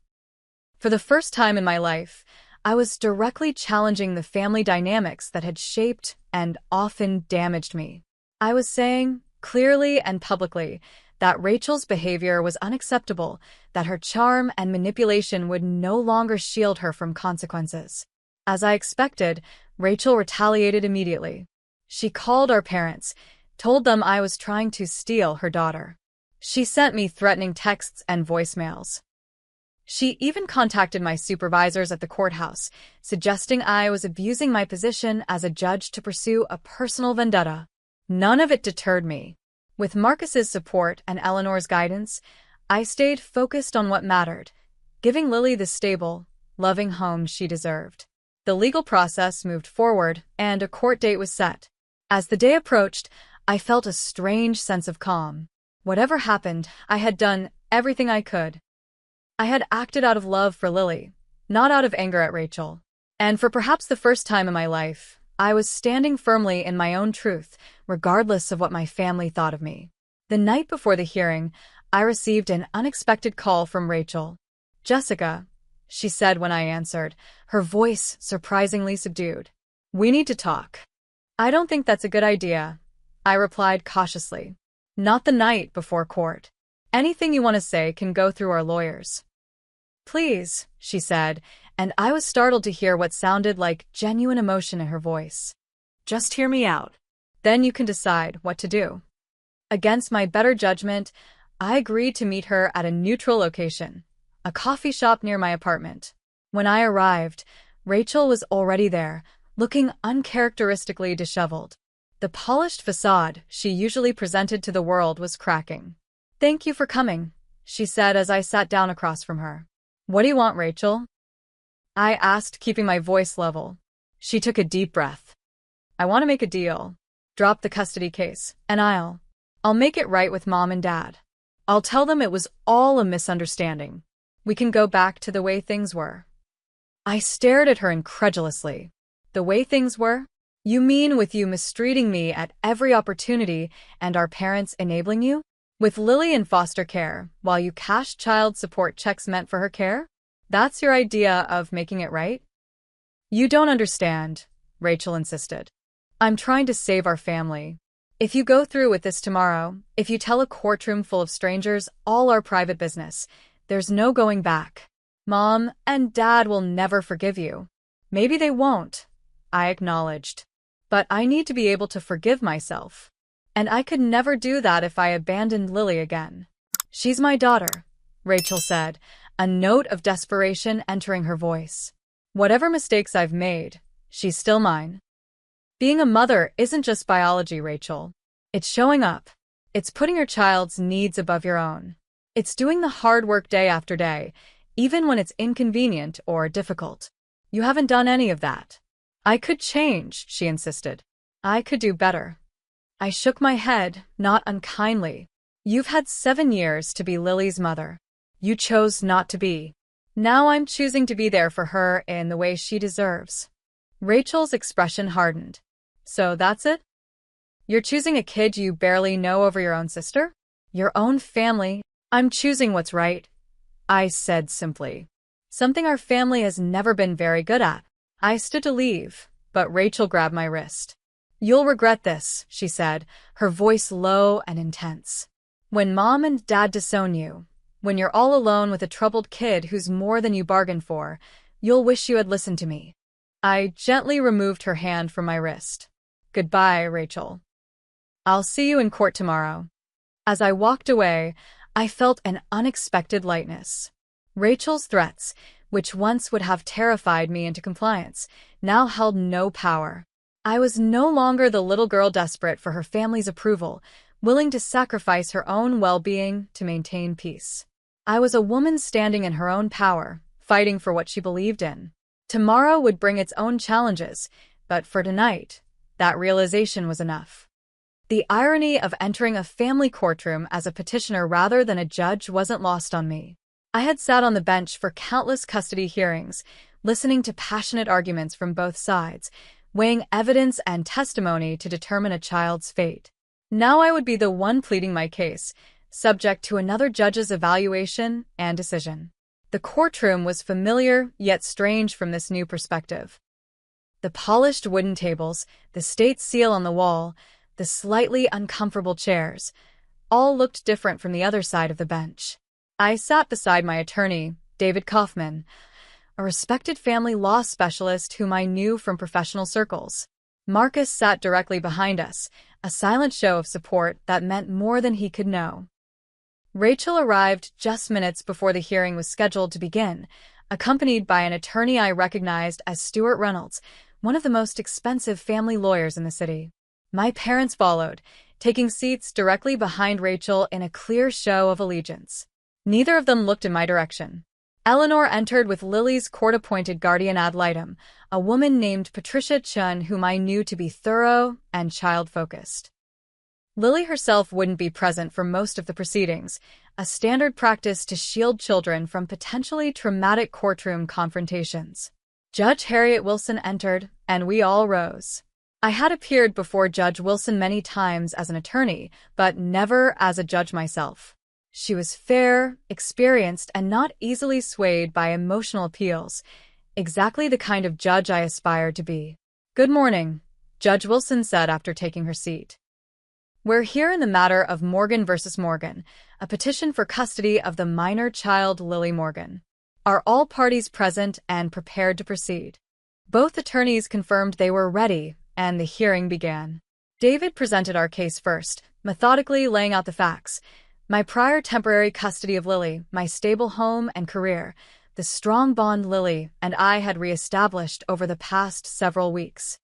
For the first time in my life, I was directly challenging the family dynamics that had shaped and often damaged me. I was saying, clearly and publicly, that Rachel's behavior was unacceptable, that her charm and manipulation would no longer shield her from consequences. As I expected, Rachel retaliated immediately. She called our parents, told them I was trying to steal her daughter. She sent me threatening texts and voicemails. She even contacted my supervisors at the courthouse, suggesting I was abusing my position as a judge to pursue a personal vendetta. None of it deterred me. With Marcus's support and Eleanor's guidance, I stayed focused on what mattered, giving Lily the stable, loving home she deserved. The legal process moved forward, and a court date was set. As the day approached, I felt a strange sense of calm. Whatever happened, I had done everything I could. I had acted out of love for Lily, not out of anger at Rachel. And for perhaps the first time in my life, I was standing firmly in my own truth, regardless of what my family thought of me. The night before the hearing, I received an unexpected call from Rachel. "Jessica," she said when I answered, her voice surprisingly subdued. "We need to talk." "I don't think that's a good idea," I replied cautiously. "Not the night before court. Anything you want to say can go through our lawyers." "Please," she said, and I was startled to hear what sounded like genuine emotion in her voice. "Just hear me out. Then you can decide what to do." Against my better judgment, I agreed to meet her at a neutral location, a coffee shop near my apartment. When I arrived, Rachel was already there, looking uncharacteristically disheveled. The polished facade she usually presented to the world was cracking. "Thank you for coming," she said as I sat down across from her. "What do you want, Rachel?" I asked, keeping my voice level. She took a deep breath. "I want to make a deal. Drop the custody case, and I'll make it right with Mom and Dad. I'll tell them it was all a misunderstanding. We can go back to the way things were." I stared at her incredulously. "The way things were? You mean with you mistreating me at every opportunity and our parents enabling you? With Lily in foster care, while you cashed child support checks meant for her care? That's your idea of making it right?" "You don't understand," Rachel insisted. "I'm trying to save our family. If you go through with this tomorrow, if you tell a courtroom full of strangers all our private business, there's no going back. Mom and Dad will never forgive you." "Maybe they won't," I acknowledged. "But I need to be able to forgive myself." And I could never do that if I abandoned Lily again. She's my daughter, Rachel said, a note of desperation entering her voice. Whatever mistakes I've made, she's still mine. Being a mother isn't just biology, Rachel. It's showing up. It's putting your child's needs above your own. It's doing the hard work day after day, even when it's inconvenient or difficult. You haven't done any of that. I could change, she insisted. I could do better. I shook my head, not unkindly. You've had 7 years to be Lily's mother. You chose not to be. Now I'm choosing to be there for her in the way she deserves. Rachel's expression hardened. So that's it? You're choosing a kid you barely know over your own sister? Your own family? I'm choosing what's right, I said simply. Something our family has never been very good at. I stood to leave, but Rachel grabbed my wrist. You'll regret this, she said, her voice low and intense. When Mom and Dad disown you, when you're all alone with a troubled kid who's more than you bargained for, you'll wish you had listened to me. I gently removed her hand from my wrist. Goodbye, Rachel. I'll see you in court tomorrow. As I walked away, I felt an unexpected lightness. Rachel's threats, which once would have terrified me into compliance, now held no power. I was no longer the little girl desperate for her family's approval, willing to sacrifice her own well-being to maintain peace. I was a woman standing in her own power, fighting for what she believed in. Tomorrow would bring its own challenges, but for tonight, that realization was enough. The irony of entering a family courtroom as a petitioner rather than a judge wasn't lost on me. I had sat on the bench for countless custody hearings, listening to passionate arguments from both sides, weighing evidence and testimony to determine a child's fate. Now I would be the one pleading my case, subject to another judge's evaluation and decision. The courtroom was familiar yet strange from this new perspective. The polished wooden tables, the state seal on the wall, the slightly uncomfortable chairs, all looked different from the other side of the bench. I sat beside my attorney, David Kaufman, a respected family law specialist whom I knew from professional circles. Marcus sat directly behind us, a silent show of support that meant more than he could know. Rachel arrived just minutes before the hearing was scheduled to begin, accompanied by an attorney I recognized as Stuart Reynolds, one of the most expensive family lawyers in the city. My parents followed, taking seats directly behind Rachel in a clear show of allegiance. Neither of them looked in my direction. Eleanor entered with Lily's court-appointed guardian ad litem, a woman named Patricia Chun whom I knew to be thorough and child-focused. Lily herself wouldn't be present for most of the proceedings, a standard practice to shield children from potentially traumatic courtroom confrontations. Judge Harriet Wilson entered, and we all rose. I had appeared before Judge Wilson many times as an attorney, but never as a judge myself. She was fair, experienced, and not easily swayed by emotional appeals, exactly the kind of judge I aspired to be. Good morning, Judge Wilson said after taking her seat. We're here in the matter of Morgan versus Morgan, a petition for custody of the minor child Lily Morgan. Are all parties present and prepared to proceed? Both attorneys confirmed they were ready, and the hearing began. David presented our case first, methodically laying out the facts. My prior temporary custody of Lily, my stable home and career, the strong bond Lily and I had reestablished over the past several weeks.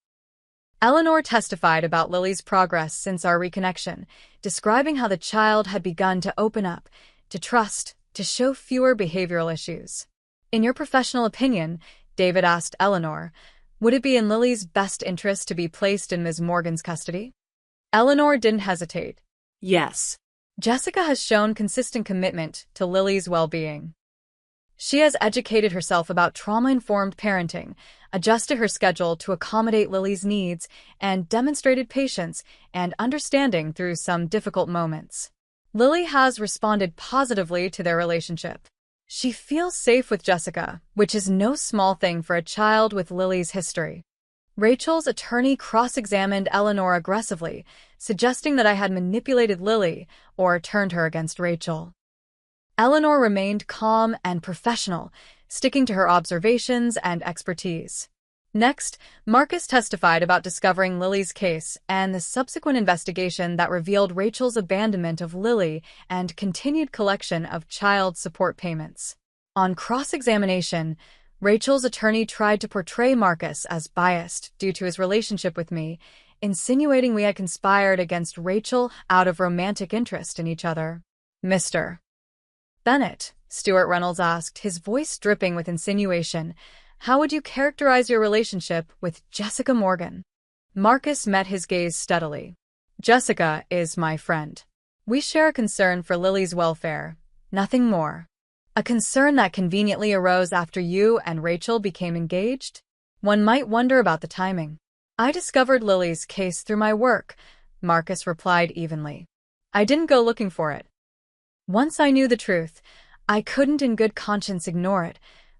Eleanor testified about Lily's progress since our reconnection, describing how the child had begun to open up, to trust, to show fewer behavioral issues. In your professional opinion, David asked Eleanor, would it be in Lily's best interest to be placed in Ms. Morgan's custody? Eleanor didn't hesitate. Yes. Jessica has shown consistent commitment to Lily's well-being. She has educated herself about trauma-informed parenting, adjusted her schedule to accommodate Lily's needs, and demonstrated patience and understanding through some difficult moments. Lily has responded positively to their relationship. She feels safe with Jessica, which is no small thing for a child with Lily's history. Rachel's attorney cross-examined Eleanor aggressively, suggesting that I had manipulated Lily or turned her against Rachel. Eleanor remained calm and professional, sticking to her observations and expertise. Next, Marcus testified about discovering Lily's case and the subsequent investigation that revealed Rachel's abandonment of Lily and continued collection of child support payments. On cross-examination, Rachel's attorney tried to portray Marcus as biased due to his relationship with me, insinuating we had conspired against Rachel out of romantic interest in each other. Mr. Bennett, Stuart Reynolds asked, his voice dripping with insinuation, how would you characterize your relationship with Jessica Morgan? Marcus met his gaze steadily. Jessica is my friend. We share a concern for Lily's welfare, nothing more. A concern that conveniently arose after you and Rachel became engaged? One might wonder about the timing. I discovered Lily's case through my work, Marcus replied evenly. I didn't go looking for it. Once I knew the truth, I couldn't in good conscience ignore it,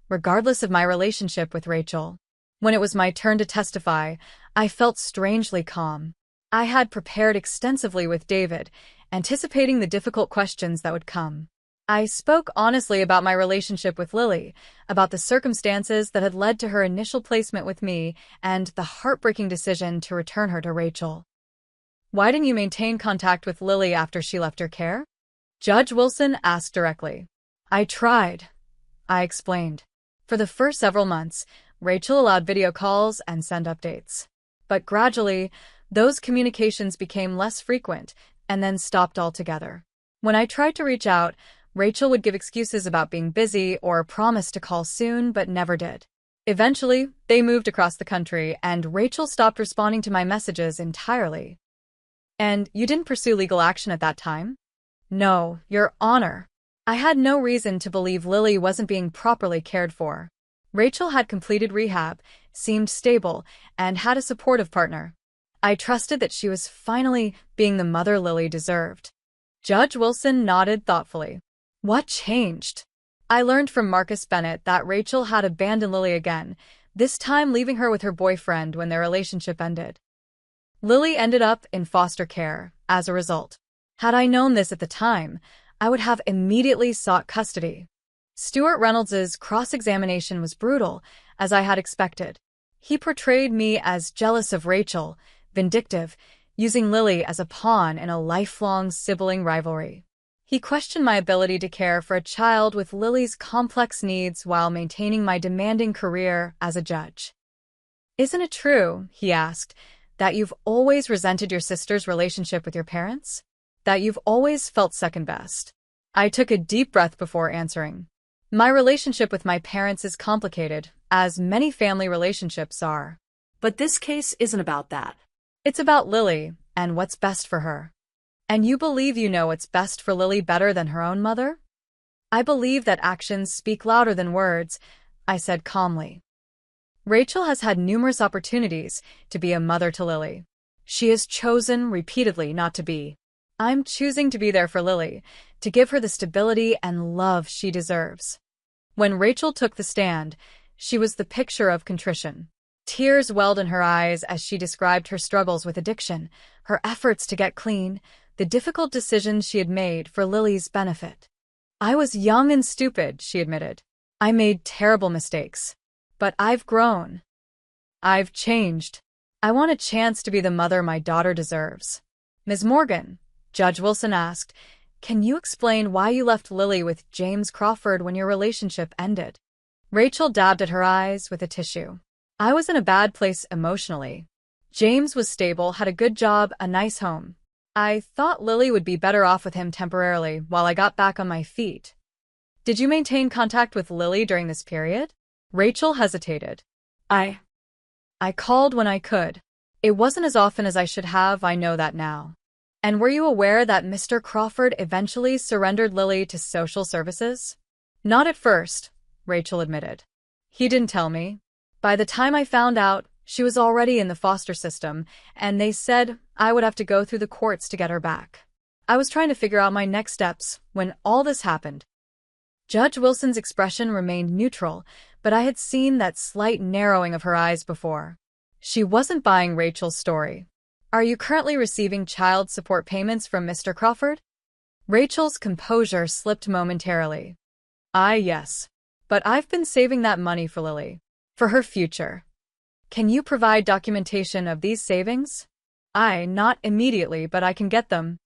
regardless of my relationship with Rachel. When it was my turn to testify, I felt strangely calm. I had prepared extensively with David, anticipating the difficult questions that would come. I spoke honestly about my relationship with Lily, about the circumstances that had led to her initial placement with me, and the heartbreaking decision to return her to Rachel. Why didn't you maintain contact with Lily after she left your care? Judge Wilson asked directly. I tried, I explained. For the first several months, Rachel allowed video calls and send updates. But gradually, those communications became less frequent and then stopped altogether. When I tried to reach out, Rachel would give excuses about being busy or promise to call soon, but never did. Eventually, they moved across the country, and Rachel stopped responding to my messages entirely. And you didn't pursue legal action at that time? No, Your Honor. I had no reason to believe Lily wasn't being properly cared for. Rachel had completed rehab, seemed stable, and had a supportive partner. I trusted that she was finally being the mother Lily deserved. Judge Wilson nodded thoughtfully. What changed? I learned from Marcus Bennett that Rachel had abandoned Lily again, this time leaving her with her boyfriend when their relationship ended. Lily ended up in foster care as a result. Had I known this at the time, I would have immediately sought custody. Stuart Reynolds's cross-examination was brutal, as I had expected. He portrayed me as jealous of Rachel, vindictive, using Lily as a pawn in a lifelong sibling rivalry. He questioned my ability to care for a child with Lily's complex needs while maintaining my demanding career as a judge. Isn't it true, he asked, that you've always resented your sister's relationship with your parents? That you've always felt second best? I took a deep breath before answering. My relationship with my parents is complicated, as many family relationships are. But this case isn't about that. It's about Lily and what's best for her. And you believe you know what's best for Lily better than her own mother? I believe that actions speak louder than words, I said calmly. Rachel has had numerous opportunities to be a mother to Lily. She has chosen repeatedly not to be. I'm choosing to be there for Lily, to give her the stability and love she deserves. When Rachel took the stand, she was the picture of contrition. Tears welled in her eyes as she described her struggles with addiction, her efforts to get clean, the difficult decisions she had made for Lily's benefit. I was young and stupid, she admitted. I made terrible mistakes. But I've grown. I've changed. I want a chance to be the mother my daughter deserves. Ms. Morgan, Judge Wilson asked, can you explain why you left Lily with James Crawford when your relationship ended? Rachel dabbed at her eyes with a tissue. I was in a bad place emotionally. James was stable, had a good job, a nice home. I thought Lily would be better off with him temporarily while I got back on my feet. Did you maintain contact with Lily during this period? Rachel hesitated. I called when I could. It wasn't as often as I should have, I know that now. And were you aware that Mr. Crawford eventually surrendered Lily to social services? Not at first, Rachel admitted. He didn't tell me. By the time I found out, she was already in the foster system, and they said I would have to go through the courts to get her back. I was trying to figure out my next steps when all this happened. Judge Wilson's expression remained neutral, but I had seen that slight narrowing of her eyes before. She wasn't buying Rachel's story. Are you currently receiving child support payments from Mr. Crawford? Rachel's composure slipped momentarily. Yes. But I've been saving that money for Lily. For her future. Can you provide documentation of these savings? Not immediately, but I can get them.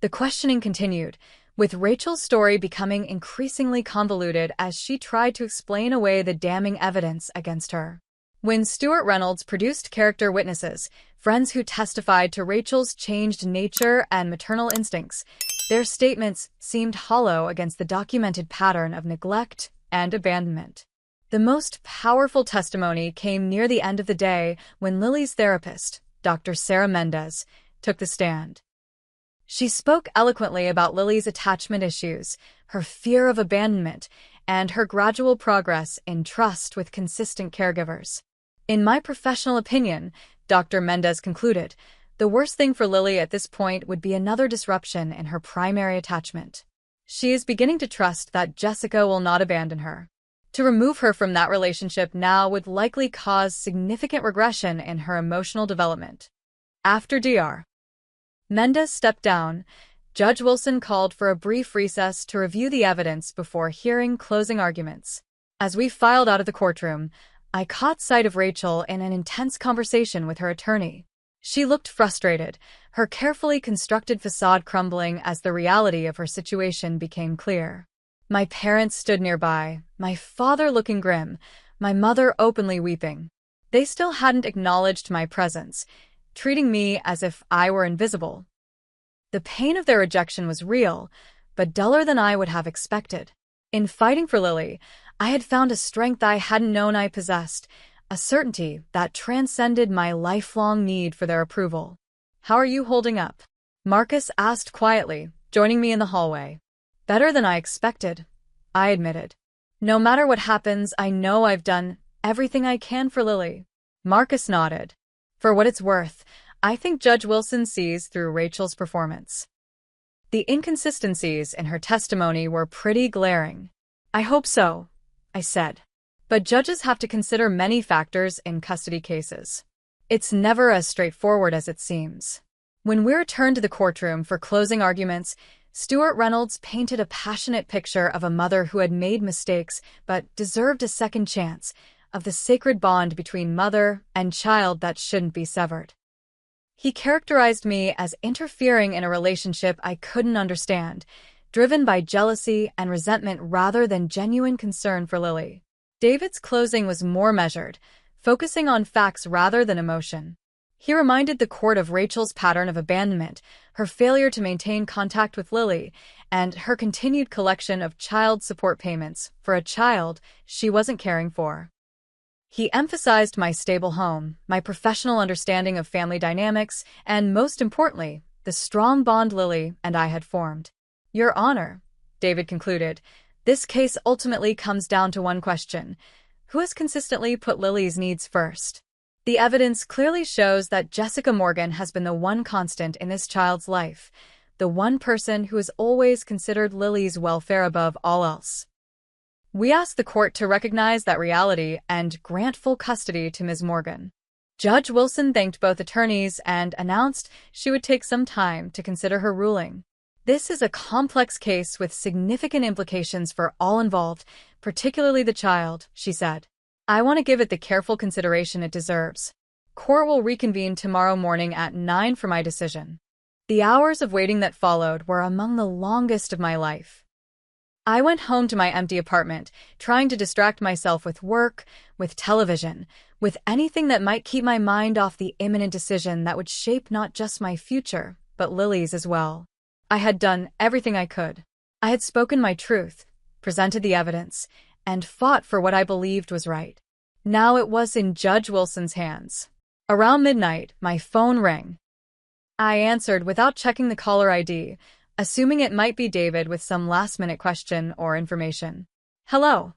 The questioning continued, with Rachel's story becoming increasingly convoluted as she tried to explain away the damning evidence against her. When Stuart Reynolds produced character witnesses, friends who testified to Rachel's changed nature and maternal instincts, their statements seemed hollow against the documented pattern of neglect and abandonment. The most powerful testimony came near the end of the day when Lily's therapist, Dr. Sarah Mendez, took the stand. She spoke eloquently about Lily's attachment issues, her fear of abandonment, and her gradual progress in trust with consistent caregivers. In my professional opinion, Dr. Mendez concluded, the worst thing for Lily at this point would be another disruption in her primary attachment. She is beginning to trust that Jessica will not abandon her. To remove her from that relationship now would likely cause significant regression in her emotional development. After Dr. Mendez stepped down, Judge Wilson called for a brief recess to review the evidence before hearing closing arguments. As we filed out of the courtroom, I caught sight of Rachel in an intense conversation with her attorney. She looked frustrated, her carefully constructed facade crumbling as the reality of her situation became clear. My parents stood nearby, my father looking grim, my mother openly weeping. They still hadn't acknowledged my presence, treating me as if I were invisible. The pain of their rejection was real, but duller than I would have expected. In fighting for Lily, I had found a strength I hadn't known I possessed, a certainty that transcended my lifelong need for their approval. "How are you holding up?" Marcus asked quietly, joining me in the hallway. "Better than I expected," I admitted. "No matter what happens, I know I've done everything I can for Lily." Marcus nodded. "For what it's worth, I think Judge Wilson sees through Rachel's performance. The inconsistencies in her testimony were pretty glaring." "I hope so," I said. "But judges have to consider many factors in custody cases. It's never as straightforward as it seems." When we returned to the courtroom for closing arguments, Stuart Reynolds painted a passionate picture of a mother who had made mistakes but deserved a second chance, of the sacred bond between mother and child that shouldn't be severed. He characterized me as interfering in a relationship I couldn't understand, driven by jealousy and resentment rather than genuine concern for Lily. David's closing was more measured, focusing on facts rather than emotion. He reminded the court of Rachel's pattern of abandonment, her failure to maintain contact with Lily, and her continued collection of child support payments for a child she wasn't caring for. He emphasized my stable home, my professional understanding of family dynamics, and most importantly, the strong bond Lily and I had formed. "Your Honor," David concluded, "this case ultimately comes down to one question: who has consistently put Lily's needs first? The evidence clearly shows that Jessica Morgan has been the one constant in this child's life, the one person who has always considered Lily's welfare above all else." We asked the court to recognize that reality and grant full custody to Ms. Morgan. Judge Wilson thanked both attorneys and announced she would take some time to consider her ruling. "This is a complex case with significant implications for all involved, particularly the child," she said. "I want to give it the careful consideration it deserves. Court will reconvene tomorrow morning at 9 for my decision." The hours of waiting that followed were among the longest of my life. I went home to my empty apartment, trying to distract myself with work, with television, with anything that might keep my mind off the imminent decision that would shape not just my future, but Lily's as well. I had done everything I could. I had spoken my truth, presented the evidence, and fought for what I believed was right. Now it was in Judge Wilson's hands. Around midnight, my phone rang. I answered without checking the caller ID, assuming it might be David with some last-minute question or information. "Hello,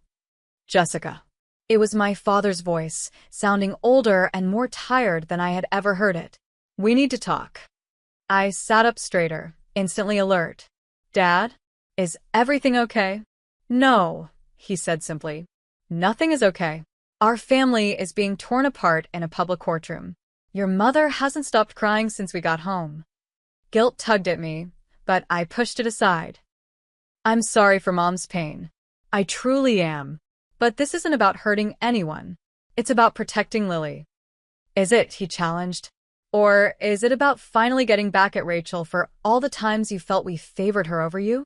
Jessica." It was my father's voice, sounding older and more tired than I had ever heard it. "We need to talk." I sat up straighter, instantly alert. "Dad, is everything okay?" "No," he said simply. "Nothing is okay. Our family is being torn apart in a public courtroom. Your mother hasn't stopped crying since we got home." Guilt tugged at me, but I pushed it aside. "I'm sorry for Mom's pain. I truly am. But this isn't about hurting anyone. It's about protecting Lily. Is it? He challenged. Or is it about finally getting back at Rachel for all the times you felt we favored her over you?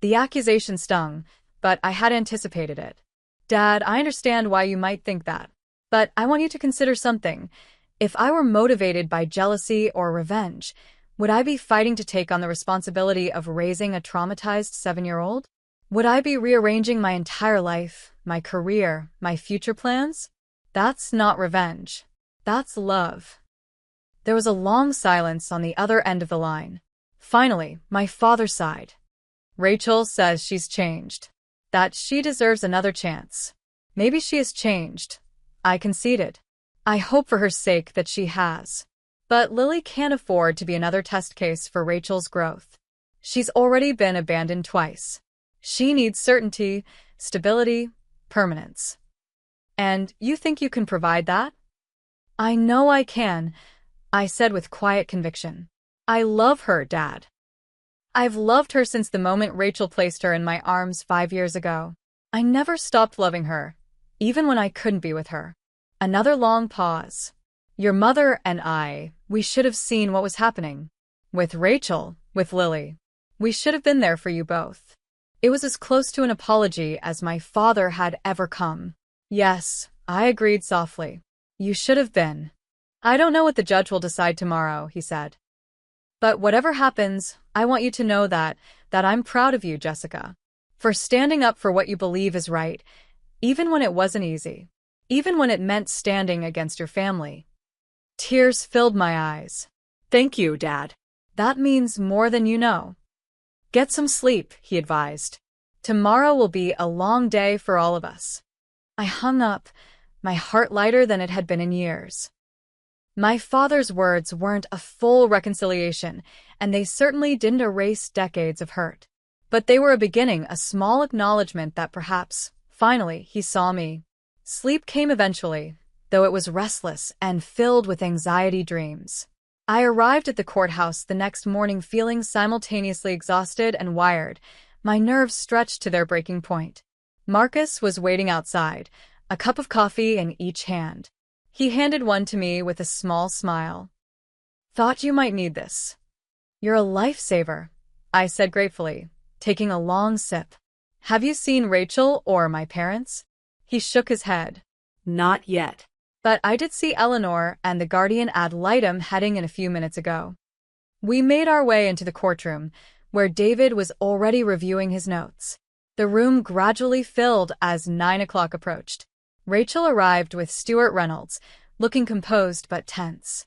The accusation stung, but I had anticipated it. Dad, I understand why you might think that. But I want you to consider something. If I were motivated by jealousy or revenge, would I be fighting to take on the responsibility of raising a traumatized 7-year-old? Would I be rearranging my entire life, my career, my future plans? That's not revenge. That's love. There was a long silence on the other end of the line. Finally, my father sighed. Rachel says she's changed. That she deserves another chance. Maybe she has changed. I conceded. I hope for her sake that she has. But Lily can't afford to be another test case for Rachel's growth. She's already been abandoned twice. She needs certainty, stability, permanence. And you think you can provide that? I know I can, I said with quiet conviction. I love her, Dad. I've loved her since the moment Rachel placed her in my arms 5 years ago. I never stopped loving her, even when I couldn't be with her. Another long pause. Your mother and I, we should have seen what was happening. With Rachel, with Lily. We should have been there for you both. It was as close to an apology as my father had ever come. Yes, I agreed softly. You should have been. I don't know what the judge will decide tomorrow, he said. But whatever happens, I want you to know that I'm proud of you, Jessica. For standing up for what you believe is right, even when it wasn't easy. Even when it meant standing against your family. Tears filled my eyes. Thank you, Dad. That means more than you know. Get some sleep, he advised. Tomorrow will be a long day for all of us. I hung up, my heart lighter than it had been in years. My father's words weren't a full reconciliation, and they certainly didn't erase decades of hurt. But they were a beginning, a small acknowledgement that perhaps, finally, he saw me. Sleep came eventually, though it was restless and filled with anxiety dreams. I arrived at the courthouse the next morning feeling simultaneously exhausted and wired, my nerves stretched to their breaking point. Marcus was waiting outside, a cup of coffee in each hand. He handed one to me with a small smile. Thought you might need this. You're a lifesaver, I said gratefully, taking a long sip. Have you seen Rachel or my parents? He shook his head. Not yet. But I did see Eleanor and the guardian ad litem heading in a few minutes ago. We made our way into the courtroom, where David was already reviewing his notes. The room gradually filled as 9 o'clock approached. Rachel arrived with Stuart Reynolds, looking composed but tense.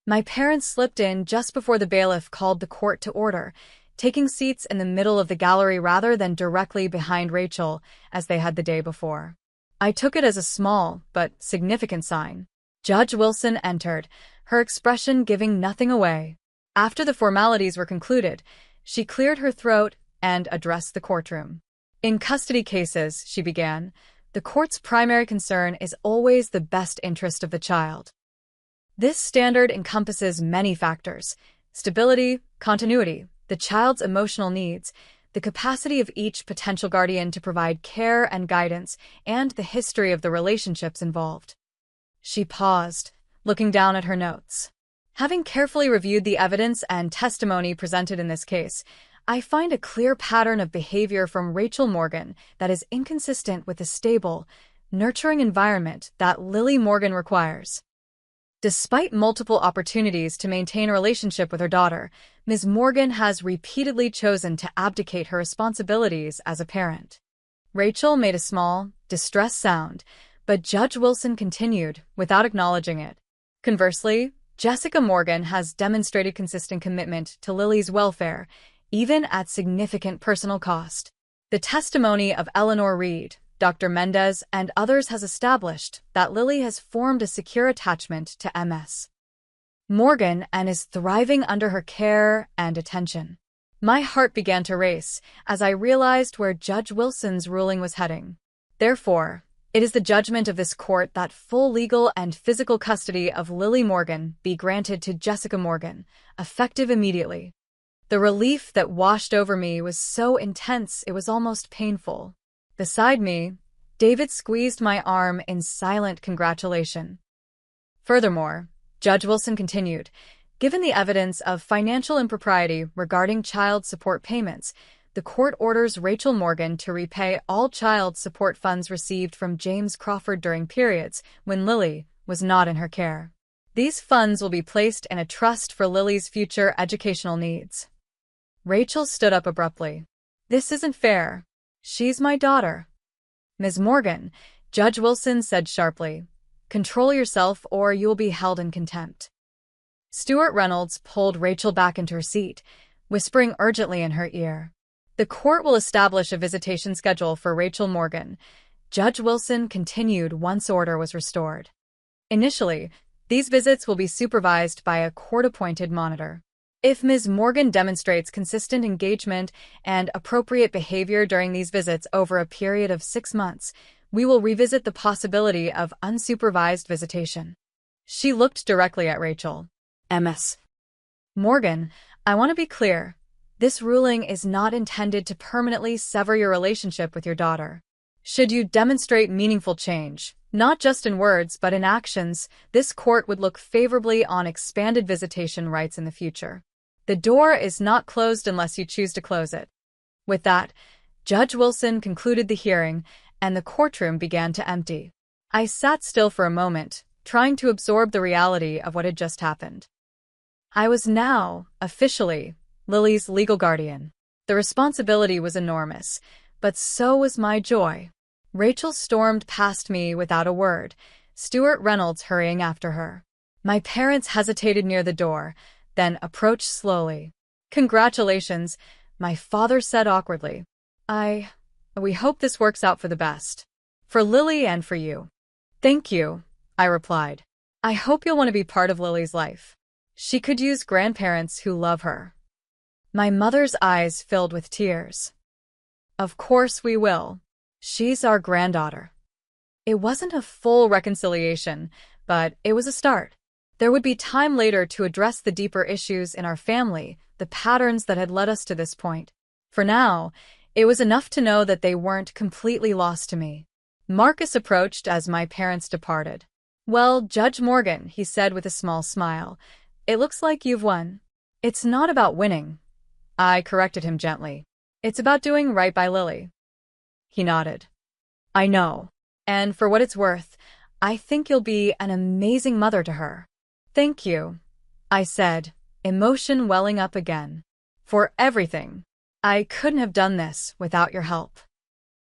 My parents slipped in just before the bailiff called the court to order, taking seats in the middle of the gallery rather than directly behind Rachel, as they had the day before. I took it as a small but significant sign. Judge Wilson entered, her expression giving nothing away. After the formalities were concluded, she cleared her throat and addressed the courtroom. In custody cases, she began, the court's primary concern is always the best interest of the child. This standard encompasses many factors: stability, continuity, the child's emotional needs, the capacity of each potential guardian to provide care and guidance, and the history of the relationships involved. She paused, looking down at her notes. Having carefully reviewed the evidence and testimony presented in this case, I find a clear pattern of behavior from Rachel Morgan that is inconsistent with the stable, nurturing environment that Lily Morgan requires. Despite multiple opportunities to maintain a relationship with her daughter, Ms. Morgan has repeatedly chosen to abdicate her responsibilities as a parent. Rachel made a small, distressed sound, but Judge Wilson continued, without acknowledging it. Conversely, Jessica Morgan has demonstrated consistent commitment to Lily's welfare, even at significant personal cost. The testimony of Eleanor Reed, Dr. Mendez, and others has established that Lily has formed a secure attachment to MS. Morgan and is thriving under her care and attention. My heart began to race as I realized where Judge Wilson's ruling was heading. Therefore, it is the judgment of this court that full legal and physical custody of Lily Morgan be granted to Jessica Morgan, effective immediately. The relief that washed over me was so intense it was almost painful. Beside me, David squeezed my arm in silent congratulation. Furthermore, Judge Wilson continued, given the evidence of financial impropriety regarding child support payments, the court orders Rachel Morgan to repay all child support funds received from James Crawford during periods when Lily was not in her care. These funds will be placed in a trust for Lily's future educational needs. Rachel stood up abruptly. This isn't fair. She's my daughter. Ms. Morgan, Judge Wilson said sharply, control yourself or you will be held in contempt. Stuart Reynolds pulled Rachel back into her seat, whispering urgently in her ear. The court will establish a visitation schedule for Rachel Morgan, Judge Wilson continued once order was restored. Initially, these visits will be supervised by a court-appointed monitor. If Ms. Morgan demonstrates consistent engagement and appropriate behavior during these visits over a period of 6 months, we will revisit the possibility of unsupervised visitation. She looked directly at Rachel. Ms. Morgan, I want to be clear. This ruling is not intended to permanently sever your relationship with your daughter. Should you demonstrate meaningful change, not just in words but in actions, this court would look favorably on expanded visitation rights in the future. The door is not closed unless you choose to close it. With that, Judge Wilson concluded the hearing, and the courtroom began to empty. I sat still for a moment, trying to absorb the reality of what had just happened. I was now, officially, Lily's legal guardian. The responsibility was enormous, but so was my joy. Rachel stormed past me without a word, Stuart Reynolds hurrying after her. My parents hesitated near the door, then approached slowly. Congratulations, my father said awkwardly. We hope this works out for the best. For Lily and for you. Thank you, I replied. I hope you'll want to be part of Lily's life. She could use grandparents who love her. My mother's eyes filled with tears. Of course we will. She's our granddaughter. It wasn't a full reconciliation, but it was a start. There would be time later to address the deeper issues in our family, the patterns that had led us to this point. For now, it was enough to know that they weren't completely lost to me. Marcus approached as my parents departed. Well, Judge Morgan, he said with a small smile, it looks like you've won. It's not about winning. I corrected him gently. It's about doing right by Lily. He nodded. I know. And for what it's worth, I think you'll be an amazing mother to her. Thank you, I said, emotion welling up again. For everything. I couldn't have done this without your help.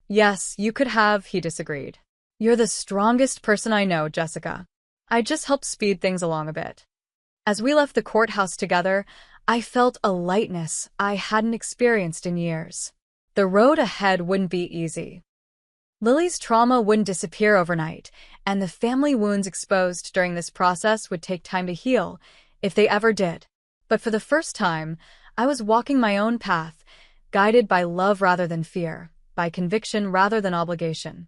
Yes, you could have, he disagreed. You're the strongest person I know, Jessica. I just helped speed things along a bit. As we left the courthouse together, I felt a lightness I hadn't experienced in years. The road ahead wouldn't be easy. Lily's trauma wouldn't disappear overnight, and the family wounds exposed during this process would take time to heal, if they ever did. But for the first time, I was walking my own path, guided by love rather than fear, by conviction rather than obligation.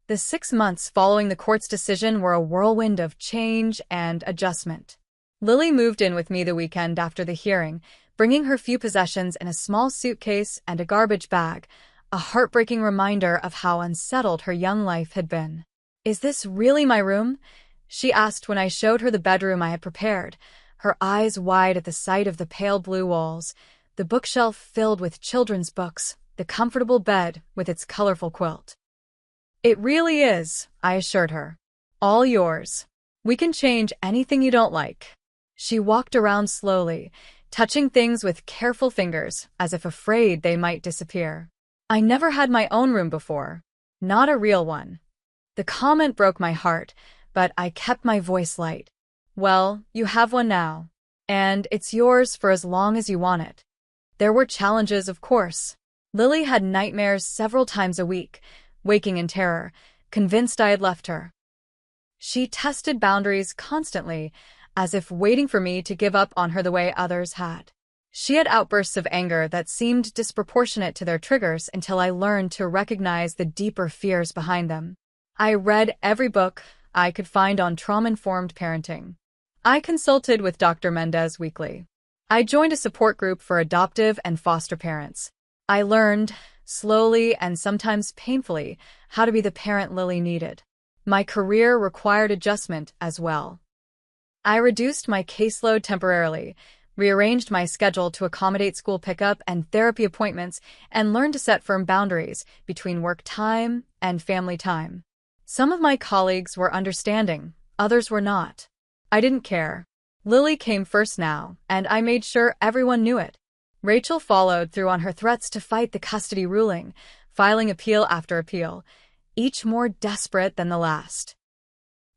The 6 months following the court's decision were a whirlwind of change and adjustment. Lily moved in with me the weekend after the hearing, bringing her few possessions in a small suitcase and a garbage bag, a heartbreaking reminder of how unsettled her young life had been. Is this really my room? She asked when I showed her the bedroom I had prepared, her eyes wide at the sight of the pale blue walls, the bookshelf filled with children's books, the comfortable bed with its colorful quilt. It really is, I assured her. All yours. We can change anything you don't like. She walked around slowly, touching things with careful fingers, as if afraid they might disappear. I never had my own room before. Not a real one. The comment broke my heart, but I kept my voice light. Well, you have one now. And it's yours for as long as you want it. There were challenges, of course. Lily had nightmares several times a week, waking in terror, convinced I had left her. She tested boundaries constantly, as if waiting for me to give up on her the way others had. She had outbursts of anger that seemed disproportionate to their triggers until I learned to recognize the deeper fears behind them. I read every book I could find on trauma-informed parenting. I consulted with Dr. Mendez weekly. I joined a support group for adoptive and foster parents. I learned, slowly and sometimes painfully, how to be the parent Lily needed. My career required adjustment as well. I reduced my caseload temporarily, rearranged my schedule to accommodate school pickup and therapy appointments, and learned to set firm boundaries between work time and family time. Some of my colleagues were understanding, others were not. I didn't care. Lily came first now, and I made sure everyone knew it. Rachel followed through on her threats to fight the custody ruling, filing appeal after appeal, each more desperate than the last.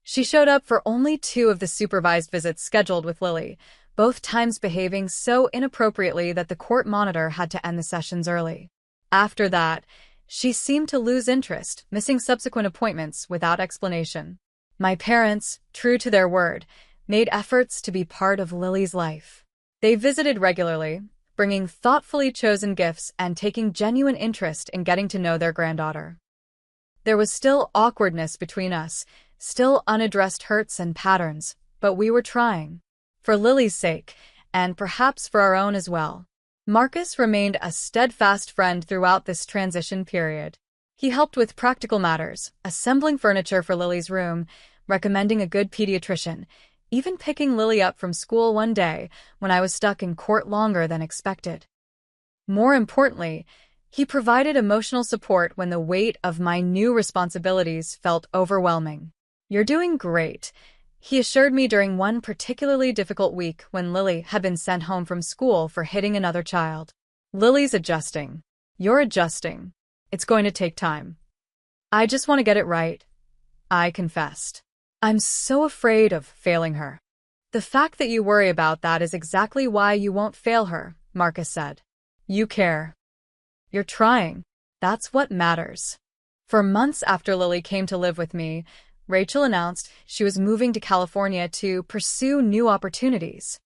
She showed up for only 2 of the supervised visits scheduled with Lily, both times behaving so inappropriately that the court monitor had to end the sessions early. After that, she seemed to lose interest, missing subsequent appointments without explanation. My parents, true to their word, made efforts to be part of Lily's life. They visited regularly, bringing thoughtfully chosen gifts and taking genuine interest in getting to know their granddaughter. There was still awkwardness between us, still unaddressed hurts and patterns, but we were trying. For Lily's sake, and perhaps for our own as well. Marcus remained a steadfast friend throughout this transition period. He helped with practical matters, assembling furniture for Lily's room, recommending a good pediatrician, even picking Lily up from school one day when I was stuck in court longer than expected. More importantly, he provided emotional support when the weight of my new responsibilities felt overwhelming. "You're doing great," he assured me during one particularly difficult week when Lily had been sent home from school for hitting another child. "Lily's adjusting. You're adjusting. It's going to take time. I just want to get it right," I confessed. "I'm so afraid of failing her." "The fact that you worry about that is exactly why you won't fail her," Marcus said. "You care. You're trying. That's what matters." For months after Lily came to live with me, Rachel announced she was moving to California to pursue new opportunities.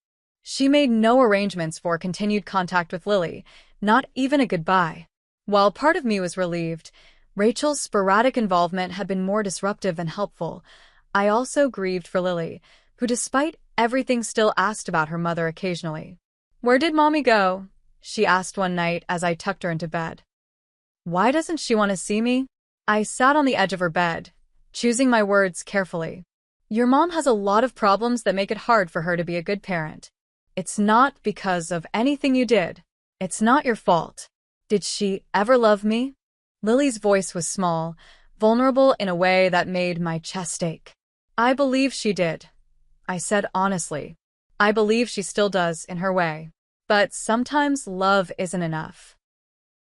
She made no arrangements for continued contact with Lily, not even a goodbye. While part of me was relieved, Rachel's sporadic involvement had been more disruptive than helpful. I also grieved for Lily, who despite everything still asked about her mother occasionally. "Where did Mommy go?" she asked one night as I tucked her into bed. "Why doesn't she want to see me?" I sat on the edge of her bed, choosing my words carefully. "Your mom has a lot of problems that make it hard for her to be a good parent. It's not because of anything you did. It's not your fault. Did she ever love me?" Lily's voice was small, vulnerable in a way that made my chest ache. "I believe she did," I said honestly. "I believe she still does in her way. But sometimes love isn't enough.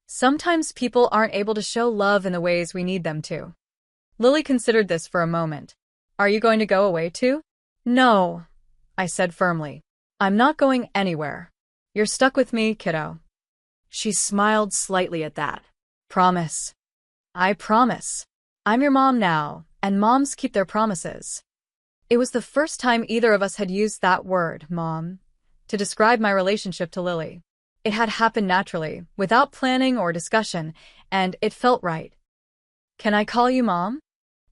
Sometimes people aren't able to show love in the ways we need them to." Lily considered this for a moment. "Are you going to go away too?" "No," I said firmly. "I'm not going anywhere. You're stuck with me, kiddo." She smiled slightly at that. "Promise." "I promise. I'm your mom now, and moms keep their promises." It was the first time either of us had used that word, mom, to describe my relationship to Lily. It had happened naturally, without planning or discussion, and it felt right. "Can I call you Mom?"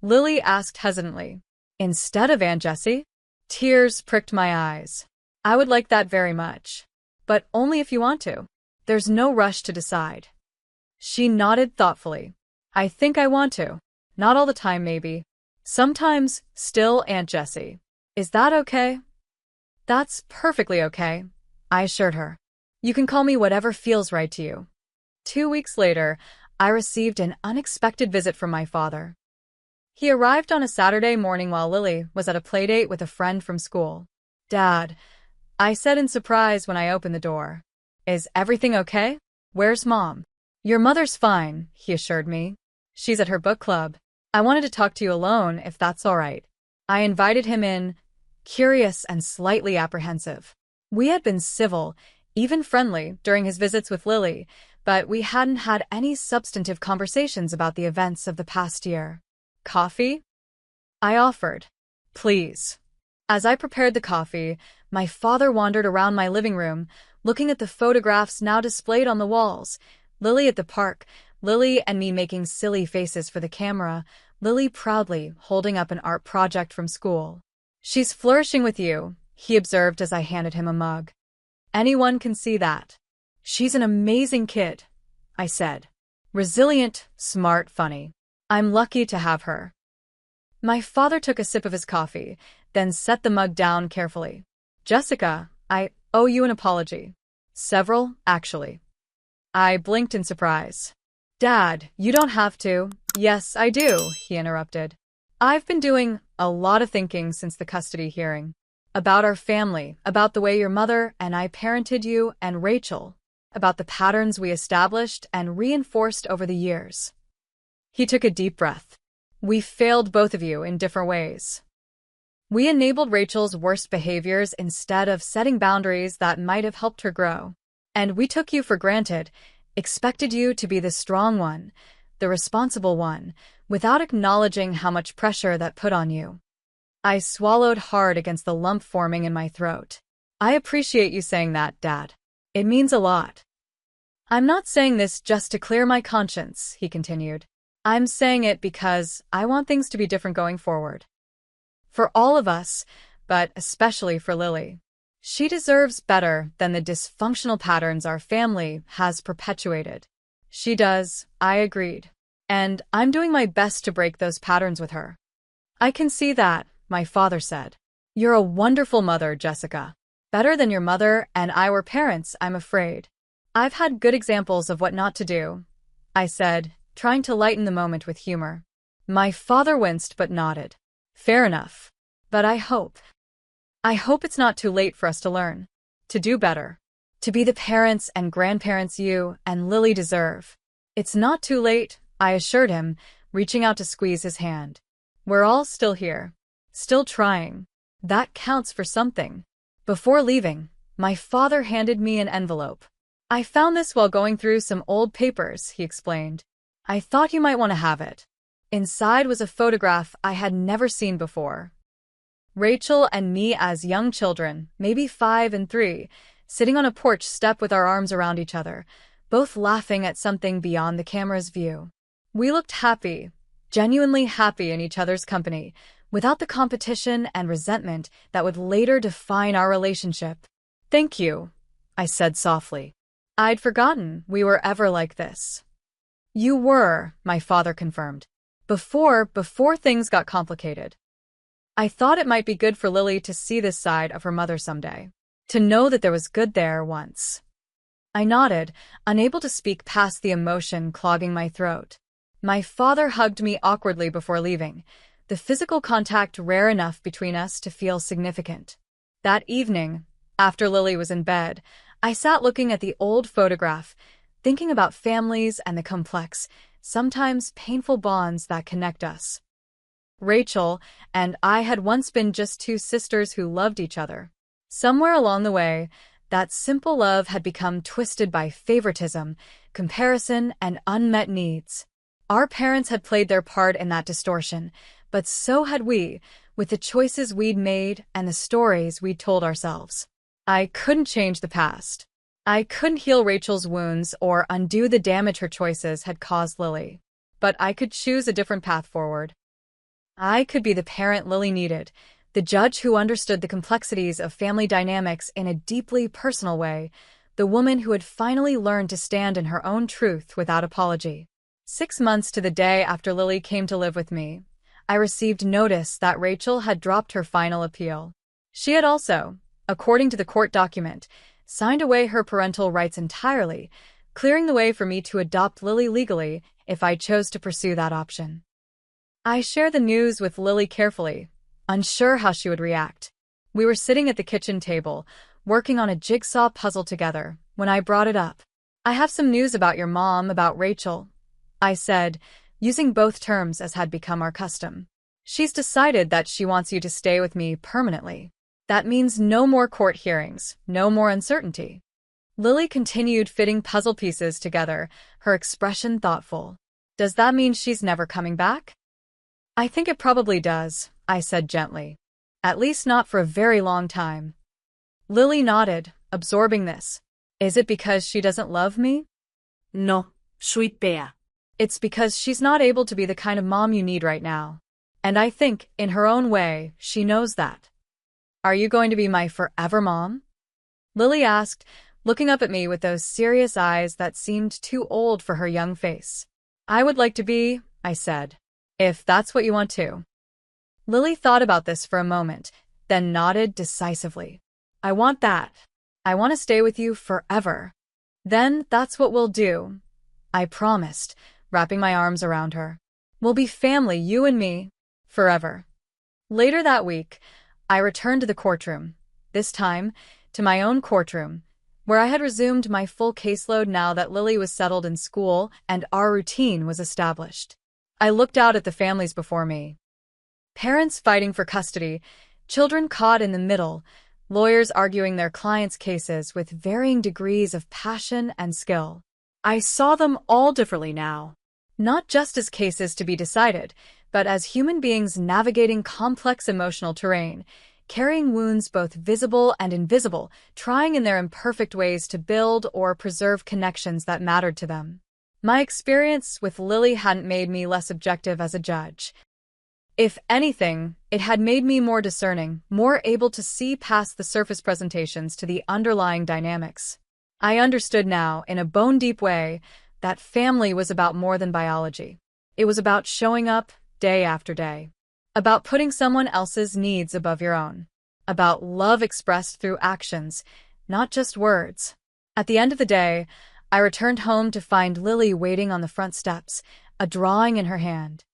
Lily asked hesitantly. "Instead of Aunt Jessie?" Tears pricked my eyes. "I would like that very much. But only if you want to. There's no rush to decide." She nodded thoughtfully. "I think I want to. Not all the time, maybe. Sometimes, still Aunt Jessie. Is that okay?" "That's perfectly okay," I assured her. "You can call me whatever feels right to you." 2 weeks later, I received an unexpected visit from my father. He arrived on a Saturday morning while Lily was at a playdate with a friend from school. "Dad," I said in surprise when I opened the door. "Is everything okay? Where's Mom?" "Your mother's fine," he assured me. "She's at her book club. I wanted to talk to you alone, if that's all right." I invited him in, curious and slightly apprehensive. We had been civil, even friendly, during his visits with Lily, but we hadn't had any substantive conversations about the events of the past year. "Coffee?" I offered. "Please." As I prepared the coffee, my father wandered around my living room, looking at the photographs now displayed on the walls. Lily at the park, Lily and me making silly faces for the camera, Lily proudly holding up an art project from school. "She's flourishing with you," he observed as I handed him a mug. "Anyone can see that." "She's an amazing kid," I said. Resilient, smart, funny. I'm lucky to have her. My father took a sip of his coffee, then set the mug down carefully. Jessica, I owe you an apology. Several, actually. I blinked in surprise. Dad, you don't have to. Yes, I do, he interrupted. I've been doing a lot of thinking since the custody hearing. About our family, about the way your mother and I parented you and Rachel, about the patterns we established and reinforced over the years. He took a deep breath. We failed both of you in different ways. We enabled Rachel's worst behaviors instead of setting boundaries that might have helped her grow. And we took you for granted, expected you to be the strong one, the responsible one, without acknowledging how much pressure that put on you. I swallowed hard against the lump forming in my throat. I appreciate you saying that, Dad. It means a lot. I'm not saying this just to clear my conscience, he continued. I'm saying it because I want things to be different going forward. For all of us, but especially for Lily. She deserves better than the dysfunctional patterns our family has perpetuated. She does, I agreed. And I'm doing my best to break those patterns with her. I can see that, my father said. You're a wonderful mother, Jessica. Better than your mother and I were parents, I'm afraid. I've had good examples of what not to do, I said, trying to lighten the moment with humor. My father winced but nodded. Fair enough. But I hope it's not too late for us to learn. To do better. To be the parents and grandparents you and Lily deserve. It's not too late, I assured him, reaching out to squeeze his hand. We're all still here. Still trying. That counts for something. Before leaving, my father handed me an envelope. I found this while going through some old papers, he explained. I thought you might want to have it. Inside was a photograph I had never seen before. Rachel and me as young children, maybe 5 and 3, sitting on a porch step with our arms around each other, both laughing at something beyond the camera's view. We looked happy, genuinely happy in each other's company, without the competition and resentment that would later define our relationship. Thank you, I said softly. I'd forgotten we were ever like this. You were, my father confirmed. Before things got complicated. I thought it might be good for Lily to see this side of her mother someday. To know that there was good there once. I nodded, unable to speak past the emotion clogging my throat. My father hugged me awkwardly before leaving, the physical contact rare enough between us to feel significant. That evening, after Lily was in bed, I sat looking at the old photograph, thinking about families and the complex, sometimes painful bonds that connect us. Rachel and I had once been just two sisters who loved each other. Somewhere along the way, that simple love had become twisted by favoritism, comparison, and unmet needs. Our parents had played their part in that distortion, but so had we, with the choices we'd made and the stories we'd told ourselves. I couldn't change the past. I couldn't heal Rachel's wounds or undo the damage her choices had caused Lily. But I could choose a different path forward. I could be the parent Lily needed, the judge who understood the complexities of family dynamics in a deeply personal way, the woman who had finally learned to stand in her own truth without apology. 6 months to the day after Lily came to live with me, I received notice that Rachel had dropped her final appeal. She had also, according to the court document, signed away her parental rights entirely, clearing the way for me to adopt Lily legally if I chose to pursue that option. I shared the news with Lily carefully, unsure how she would react. We were sitting at the kitchen table, working on a jigsaw puzzle together, when I brought it up. I have some news about your mom, about Rachel, I said, using both terms as had become our custom. She's decided that she wants you to stay with me permanently. That means no more court hearings, no more uncertainty. Lily continued fitting puzzle pieces together, her expression thoughtful. Does that mean she's never coming back? I think it probably does, I said gently. At least not for a very long time. Lily nodded, absorbing this. Is it because she doesn't love me? No, sweet bear. It's because she's not able to be the kind of mom you need right now. And I think, in her own way, she knows that. Are you going to be my forever mom? Lily asked, looking up at me with those serious eyes that seemed too old for her young face. "I would like to be," I said, "if that's what you want to." Lily thought about this for a moment, then nodded decisively. "I want that. I want to stay with you forever." "Then that's what we'll do," I promised, wrapping my arms around her. "We'll be family, you and me, forever." Later that week, I returned to the courtroom, this time to my own courtroom, where I had resumed my full caseload now that Lily was settled in school and our routine was established. I looked out at the families before me. Parents fighting for custody, children caught in the middle, lawyers arguing their clients' cases with varying degrees of passion and skill. I saw them all differently now. Not just as cases to be decided, but as human beings navigating complex emotional terrain, carrying wounds both visible and invisible, trying in their imperfect ways to build or preserve connections that mattered to them. My experience with Lily hadn't made me less objective as a judge. If anything, it had made me more discerning, more able to see past the surface presentations to the underlying dynamics. I understood now, in a bone-deep way, that family was about more than biology. It was about showing up day after day. About putting someone else's needs above your own. About love expressed through actions, not just words. At the end of the day, I returned home to find Lily waiting on the front steps, a drawing in her hand.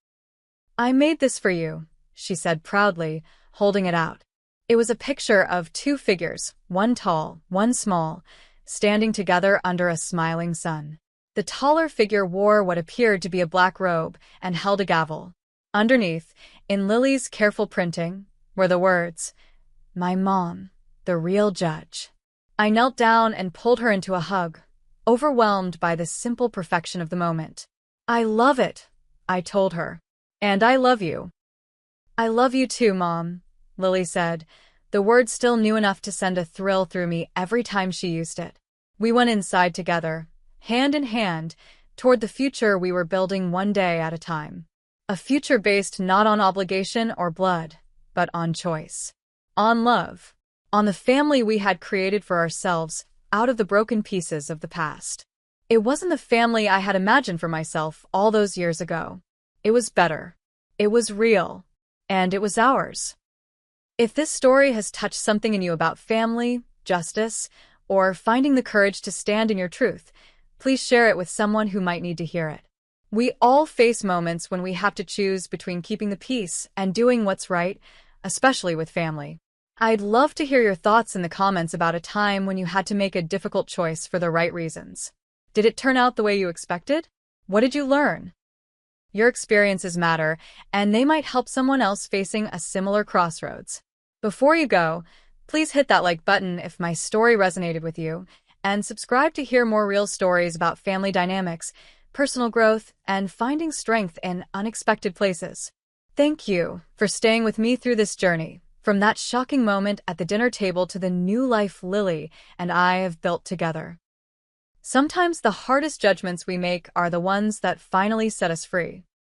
"I made this for you," she said proudly, holding it out. It was a picture of two figures, one tall, one small, standing together under a smiling sun. The taller figure wore what appeared to be a black robe and held a gavel. Underneath, in Lily's careful printing, were the words, "My mom, the real judge." I knelt down and pulled her into a hug, overwhelmed by the simple perfection of the moment. "I love it," I told her. "And I love you." "I love you too, Mom," Lily said, the word still new enough to send a thrill through me every time she used it. We went inside together, hand in hand, toward the future we were building one day at a time. A future based not on obligation or blood, but on choice. On love. On the family we had created for ourselves out of the broken pieces of the past. It wasn't the family I had imagined for myself all those years ago. It was better. It was real. And it was ours. If this story has touched something in you about family, justice, or finding the courage to stand in your truth, please share it with someone who might need to hear it. We all face moments when we have to choose between keeping the peace and doing what's right, especially with family. I'd love to hear your thoughts in the comments about a time when you had to make a difficult choice for the right reasons. Did it turn out the way you expected? What did you learn? Your experiences matter, and they might help someone else facing a similar crossroads. Before you go, please hit that like button if my story resonated with you, and subscribe to hear more real stories about family dynamics, personal growth, and finding strength in unexpected places. Thank you for staying with me through this journey, from that shocking moment at the dinner table to the new life Lily and I have built together. Sometimes the hardest judgments we make are the ones that finally set us free.